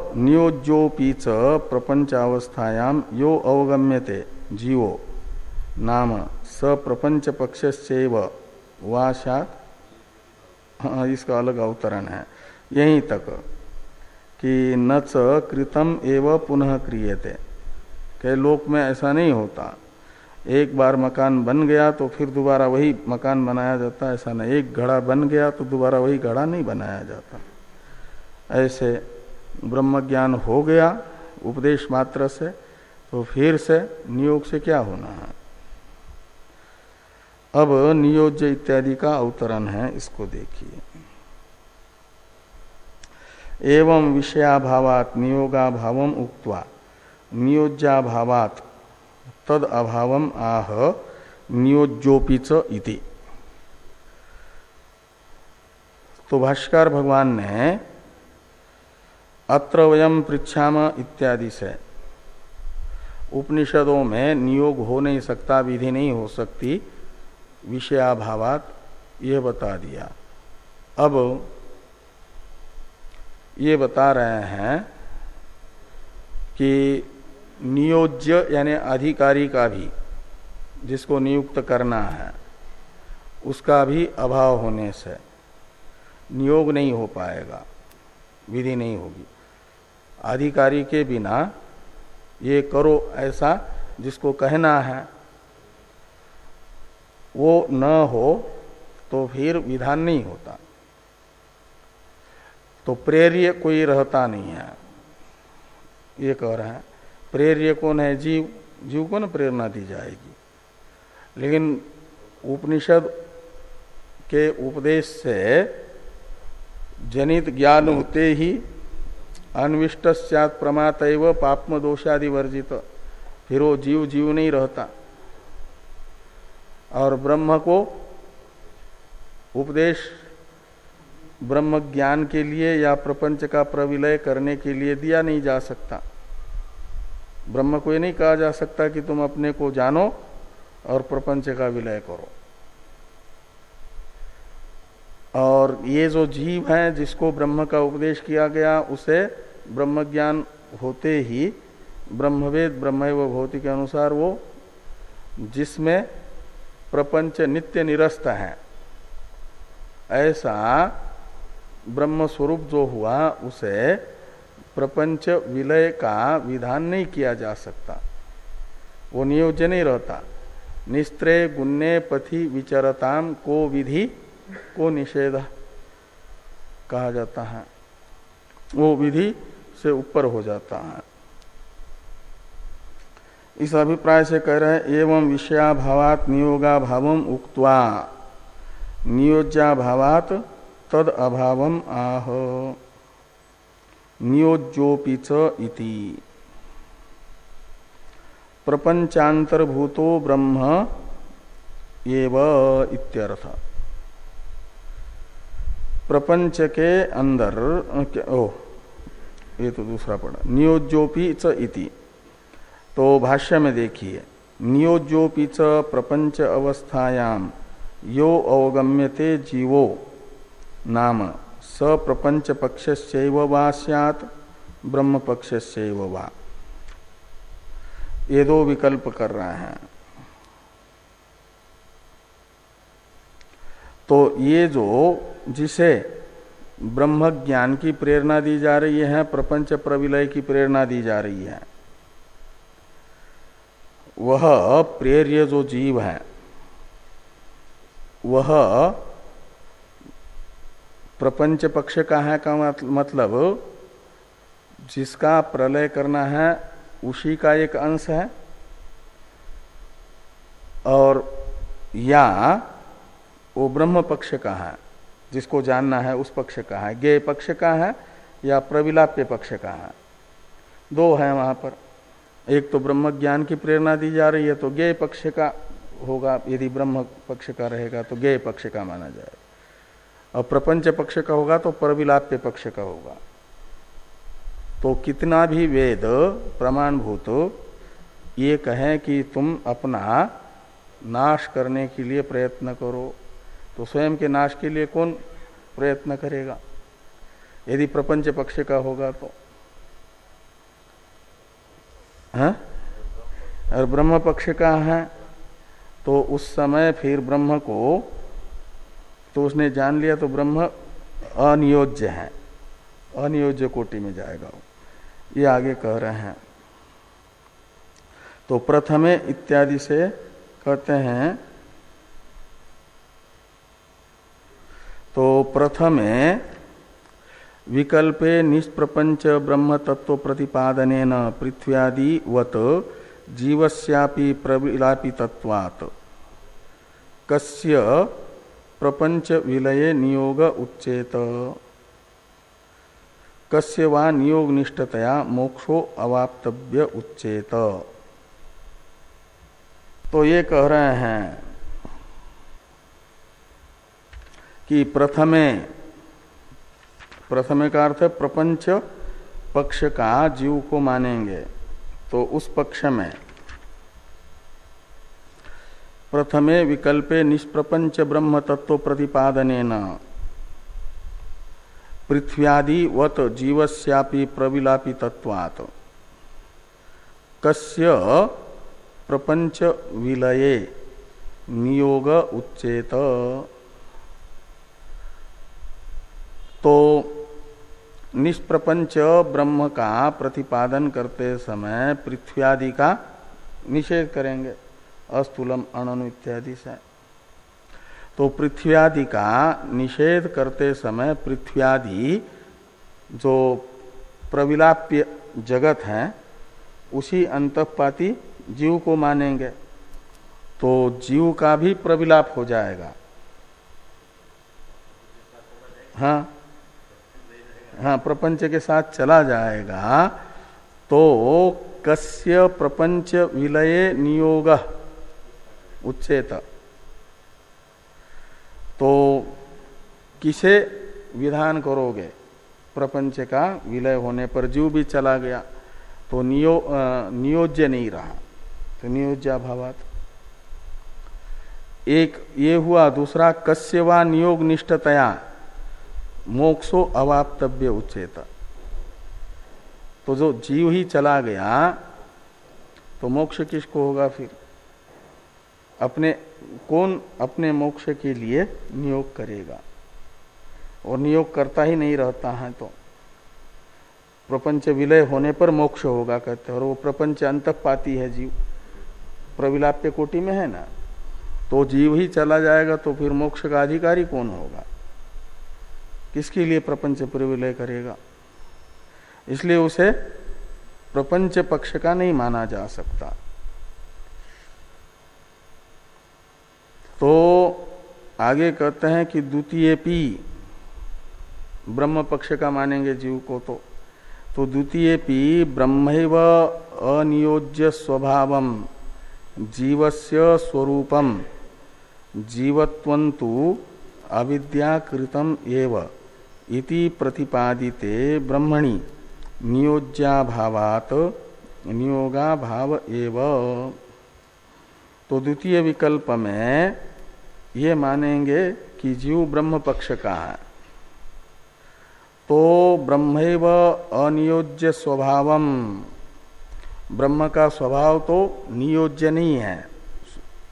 नियोज्योपि च प्रपंचावस्थायाम यो अवगम्यते जीवो नाम स प्रपंच पक्षस्यैव वाशात। हाँ, इसका अलग अवतरण है यहीं तक कि न च कृतम एव पुनः क्रियते। के लोक में ऐसा नहीं होता, एक बार मकान बन गया तो फिर दोबारा वही मकान बनाया जाता, ऐसा नहीं। एक घड़ा बन गया तो दोबारा वही घड़ा नहीं बनाया जाता। ऐसे ब्रह्म ज्ञान हो गया उपदेश मात्र से, तो फिर से नियोग से क्या होना है। अब नियोज्य इत्यादि का अवतरण है, इसको देखिए। एवं विषयाभावात् नियोगाभावम उक्त्वा नियोज्याभावात् तद अभावम आह नियोज्योपि च इति। तो भाष्यकार भगवान ने अत्र वयम पृच्छाम इत्यादि से उपनिषदों में नियोग हो नहीं सकता, विधि नहीं हो सकती विषयाभावात, यह बता दिया। अब ये बता रहे हैं कि नियोज्य यानी अधिकारी का भी, जिसको नियुक्त करना है, उसका भी अभाव होने से नियोग नहीं हो पाएगा, विधि नहीं होगी। अधिकारी के बिना ये करो ऐसा जिसको कहना है वो न हो तो फिर विधान नहीं होता। तो प्रेर्य कोई रहता नहीं है, ये कह रहे हैं। प्रेर्य कौन है? जीव। जीव को न प्रेरणा दी जाएगी। लेकिन उपनिषद के उपदेश से जनित ज्ञान होते ही अन्विष्ट स्यात् प्रमातैव पाप्म दोषादि वर्जित, फिर वो जीव जीव नहीं रहता। और ब्रह्म को उपदेश ब्रह्म ज्ञान के लिए या प्रपंच का प्रविलय करने के लिए दिया नहीं जा सकता। ब्रह्म को ये नहीं कहा जा सकता कि तुम अपने को जानो और प्रपंच का विलय करो। और ये जो जीव है जिसको ब्रह्म का उपदेश किया गया, उसे ब्रह्म ज्ञान होते ही ब्रह्मवेद ब्रह्मैव भवति के अनुसार वो जिसमें प्रपंच नित्य निरस्त है, ऐसा ब्रह्म स्वरूप जो हुआ उसे प्रपंच विलय का विधान नहीं किया जा सकता, वो नियोज्य नहीं रहता। निस्त्रे गुण्ये पथि विचरताम को विधि को निषेध कहा जाता है, वो विधि से ऊपर हो जाता है। इस अभिप्राय से कह रहे हैं एवं विषयाभावात नियोगाभावम उक्त्वा नियोज्याभावात तद अभावम आह नियोज्योपि च इति प्रपंचांतर्भूतो ब्रह्म एव इत्यर्थ। प्रपंच के अंदर ये तो दूसरा पड़ा, नियोज्योपि च इति। तो भाष्य में देखिए, नियोज्योपि च प्रपंच अवस्थायाम यो अवगम्यते जीवो नाम स प्रपंच पक्षस्यैव वा स्यात् ब्रह्म पक्षस्यैव वा। ये दो विकल्प कर रहे हैं। तो ये जो जिसे ब्रह्म ज्ञान की प्रेरणा दी जा रही है, प्रपंच प्रविलय की प्रेरणा दी जा रही है, वह प्रेर्य जो जीव है वह प्रपंच पक्ष का है का मतलब जिसका प्रलय करना है उसी का एक अंश है, और या वो ब्रह्म पक्ष का है जिसको जानना है उस पक्ष का है, ज्ञेय पक्ष का है या प्रविलाप्य पक्ष का है। दो है वहां पर। एक तो ब्रह्म ज्ञान की प्रेरणा दी जा रही है तो ज्ञेय पक्ष का होगा, यदि ब्रह्म पक्ष का रहेगा तो ज्ञेय पक्ष का माना जाएगा, और प्रपंच पक्ष का होगा तो प्रविलाप्य पक्ष का होगा। तो कितना भी वेद प्रमाणभूत ये कहें कि तुम अपना नाश करने के लिए प्रयत्न करो, तो स्वयं के नाश के लिए कौन प्रयत्न करेगा? यदि प्रपंच पक्ष का होगा तो है, और ब्रह्म पक्ष का है तो उस समय फिर ब्रह्म को तो उसने जान लिया तो ब्रह्म अनियोज्य है, अनियोज्य कोटि में जाएगा वो। ये आगे कह रहे हैं। तो प्रथमे इत्यादि से कहते हैं, तो प्रथमे विकल्पे निष्प्रपंच ब्रह्म तत्व प्रतिपादनेन पृथ्व्यादिवत जीवस्यापि प्रविलापितत्वात् कस्य प्रपंच विलये नियोग उच्चेत कस्य वा नियोग निष्ठतया मोक्षो अवाप्तव्य उच्चेत। तो ये कह रहे हैं कि प्रथमे का अर्थ है प्रपंच पक्ष का जीव को मानेंगे, तो उस पक्ष में प्रथमे विकल्पे निष्प्रपंच ब्रह्म तत्व प्रतिपादनेन पृथ्व्यादिवत जीवस्यापि प्रविलापितत्वात् कस्य प्रपंच विलये नियोग उच्चेत। तो निष्प्रपंच ब्रह्म का प्रतिपादन करते समय पृथ्व्यादि का निषेध करेंगे, अस्थूलम अणु इत्यादि से। तो पृथ्व्यादि का निषेध करते समय पृथ्व्यादि जो प्रविलाप्य जगत है उसी अंतःपाती जीव को मानेंगे तो जीव का भी प्रविलाप हो जाएगा। हाँ हाँ, प्रपंच के साथ चला जाएगा। तो कस्य प्रपंच विलये नियोग उच्चेत, तो किसे विधान करोगे? प्रपंच का विलय होने पर जीव भी चला गया तो नियोज्य नहीं रहा, तो नियोज्याभावात्। एक ये हुआ। दूसरा, कस्य वा नियोग निष्ठतया मोक्षो अवाप्तव्य उच्चेत, तो जो जीव ही चला गया तो मोक्ष किसको होगा फिर? कौन अपने मोक्ष के लिए नियोग करेगा? और नियोग करता ही नहीं रहता है तो प्रपंच विलय होने पर मोक्ष होगा कहते हैं। और वो प्रपंच अंतःपाती है, जीव प्रविलाप्य कोटि में है ना, तो जीव ही चला जाएगा तो फिर मोक्ष का अधिकारी कौन होगा? किसके लिए प्रपंच प्रविलय करेगा? इसलिए उसे प्रपंच पक्ष का नहीं माना जा सकता। तो आगे कहते हैं कि द्वितीयेपि, ब्रह्म पक्ष का मानेंगे जीव को तो द्वितीयेपि ब्रह्मैव अनियोज्य स्वभावम जीवस्य स्वरूपम जीवत्वन्तु अविद्याकृतम एव इति प्रतिपादिते ब्रह्मणि नियोज्याभावात् नियोगाभाव एव। तो द्वितीय विकल्प में ये मानेंगे कि जीव ब्रह्म पक्ष का है तो ब्रह्मैव अनियोज्य स्वभावम, ब्रह्म का स्वभाव तो नियोज्य नहीं है,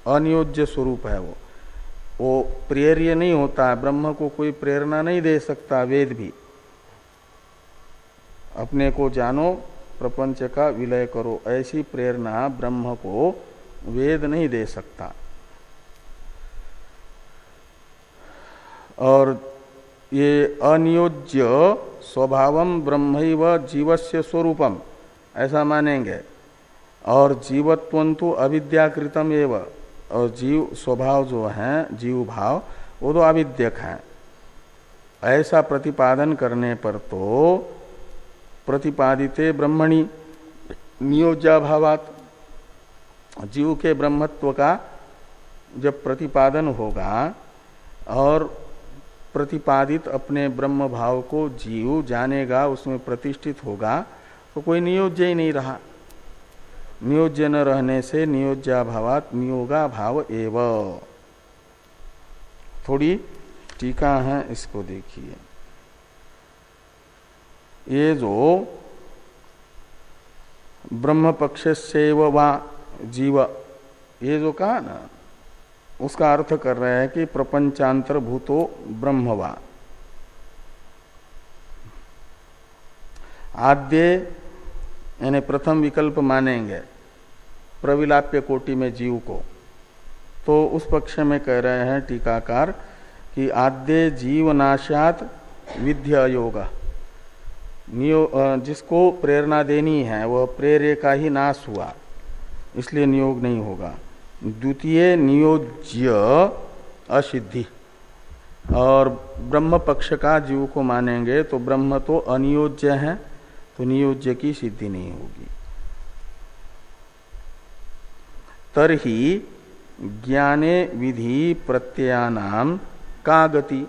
अनियोज्य स्वरूप है। वो प्रेर्य नहीं होता है, ब्रह्म को कोई प्रेरणा नहीं दे सकता। वेद भी अपने को जानो, प्रपंच का विलय करो, ऐसी प्रेरणा ब्रह्म को वेद नहीं दे सकता। और ये अनियोज्य स्वभावम ब्रह्मैव जीवस्य स्वरूपम ऐसा मानेंगे। और जीवत्वन्तु अविद्याकृतम एव, और जीव स्वभाव जो है, जीव भाव वो तो अविद्यक है। ऐसा प्रतिपादन करने पर तो प्रतिपादिते ब्रह्मणि नियोज्याभावात्, जीव के ब्रह्मत्व का जब प्रतिपादन होगा और प्रतिपादित अपने ब्रह्म भाव को जीव जानेगा, उसमें प्रतिष्ठित होगा, तो कोई नियोज्य ही नहीं रहा। नियोज्य न रहने से नियोज्याभावात् नियोगाभाव एव। थोड़ी टीका है, इसको देखिए। ये जो ब्रह्म पक्षस्यैव वा जीव, ये जो कहा ना, उसका अर्थ कर रहे हैं कि प्रपंचांतर्भूतो ब्रह्म वा। आद्य यानी प्रथम विकल्प मानेंगे प्रविलाप्य कोटि में जीव को, तो उस पक्ष में कह रहे हैं टीकाकार कि आद्य जीवनाशात विद्य योग, जिसको प्रेरणा देनी है वह प्रेर्य का ही नाश हुआ, इसलिए नियोग नहीं होगा। द्वितीय नियोज्य असिद्धि, और ब्रह्म पक्ष का जीव को मानेंगे तो ब्रह्म तो अनियोज्य है, तो नियोज्य की सिद्धि नहीं होगी। तरहि ज्ञाने विधि प्रत्ययानाम का गति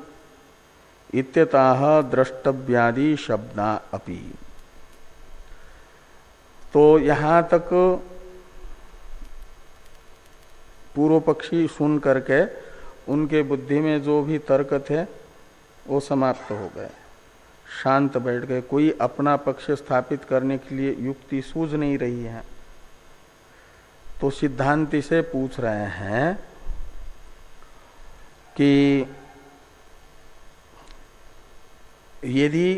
इत्यतः द्रष्टव्यादि शब्दा अपि। तो यहां तक पूर्व पक्षी सुन करके उनके बुद्धि में जो भी तर्क थे वो समाप्त हो गए, शांत बैठ गए। कोई अपना पक्ष स्थापित करने के लिए युक्ति सूझ नहीं रही है। तो सिद्धांति से पूछ रहे हैं कि यदि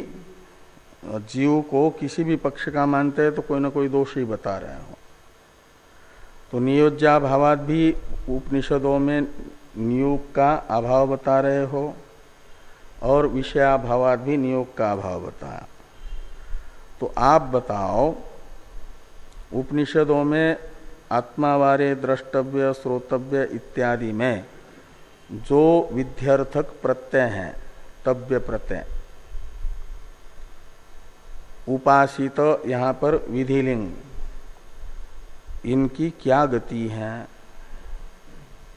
जीव को किसी भी पक्ष का मानते हैं तो कोई ना कोई दोष ही बता रहे हो। तो नियोज्याभावात् भी उपनिषदों में नियोग का अभाव बता रहे हो, और विषयाभावात् भी नियोग का अभाव बताया। तो आप बताओ, उपनिषदों में आत्मावारे, द्रष्टव्य, श्रोतव्य इत्यादि में जो विध्यर्थक प्रत्यय हैं, तव्य प्रत्यय, उपासित यहाँ पर विधिलिंग, इनकी क्या गति है,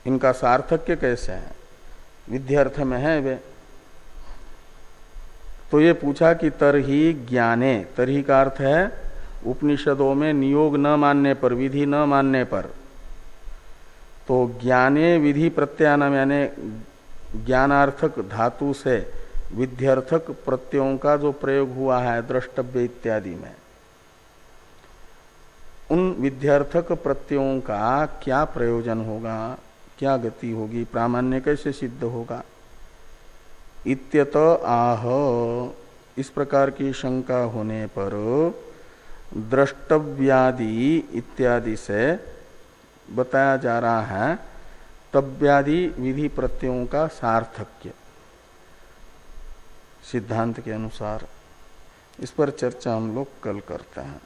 इनका सार्थक्य कैसे है, विध्यर्थ में है वे। तो ये पूछा कि तरही ज्ञाने, तरही का अर्थ है उपनिषदों में नियोग न मानने पर, विधि न मानने पर, तो ज्ञाने विधि प्रत्यानम यानी ज्ञानार्थक धातु से विध्यर्थक प्रत्ययों का जो प्रयोग हुआ है द्रष्टव्य इत्यादि में, उन विध्यर्थक प्रत्ययों का क्या प्रयोजन होगा, क्या गति होगी, प्रामाण्य कैसे सिद्ध होगा। इत्यत आह, इस प्रकार की शंका होने पर द्रष्टव्यादि इत्यादि से बताया जा रहा है तव्यादि विधि प्रत्ययों का सार्थक्य सिद्धांत के अनुसार। इस पर चर्चा हम लोग कल करते हैं।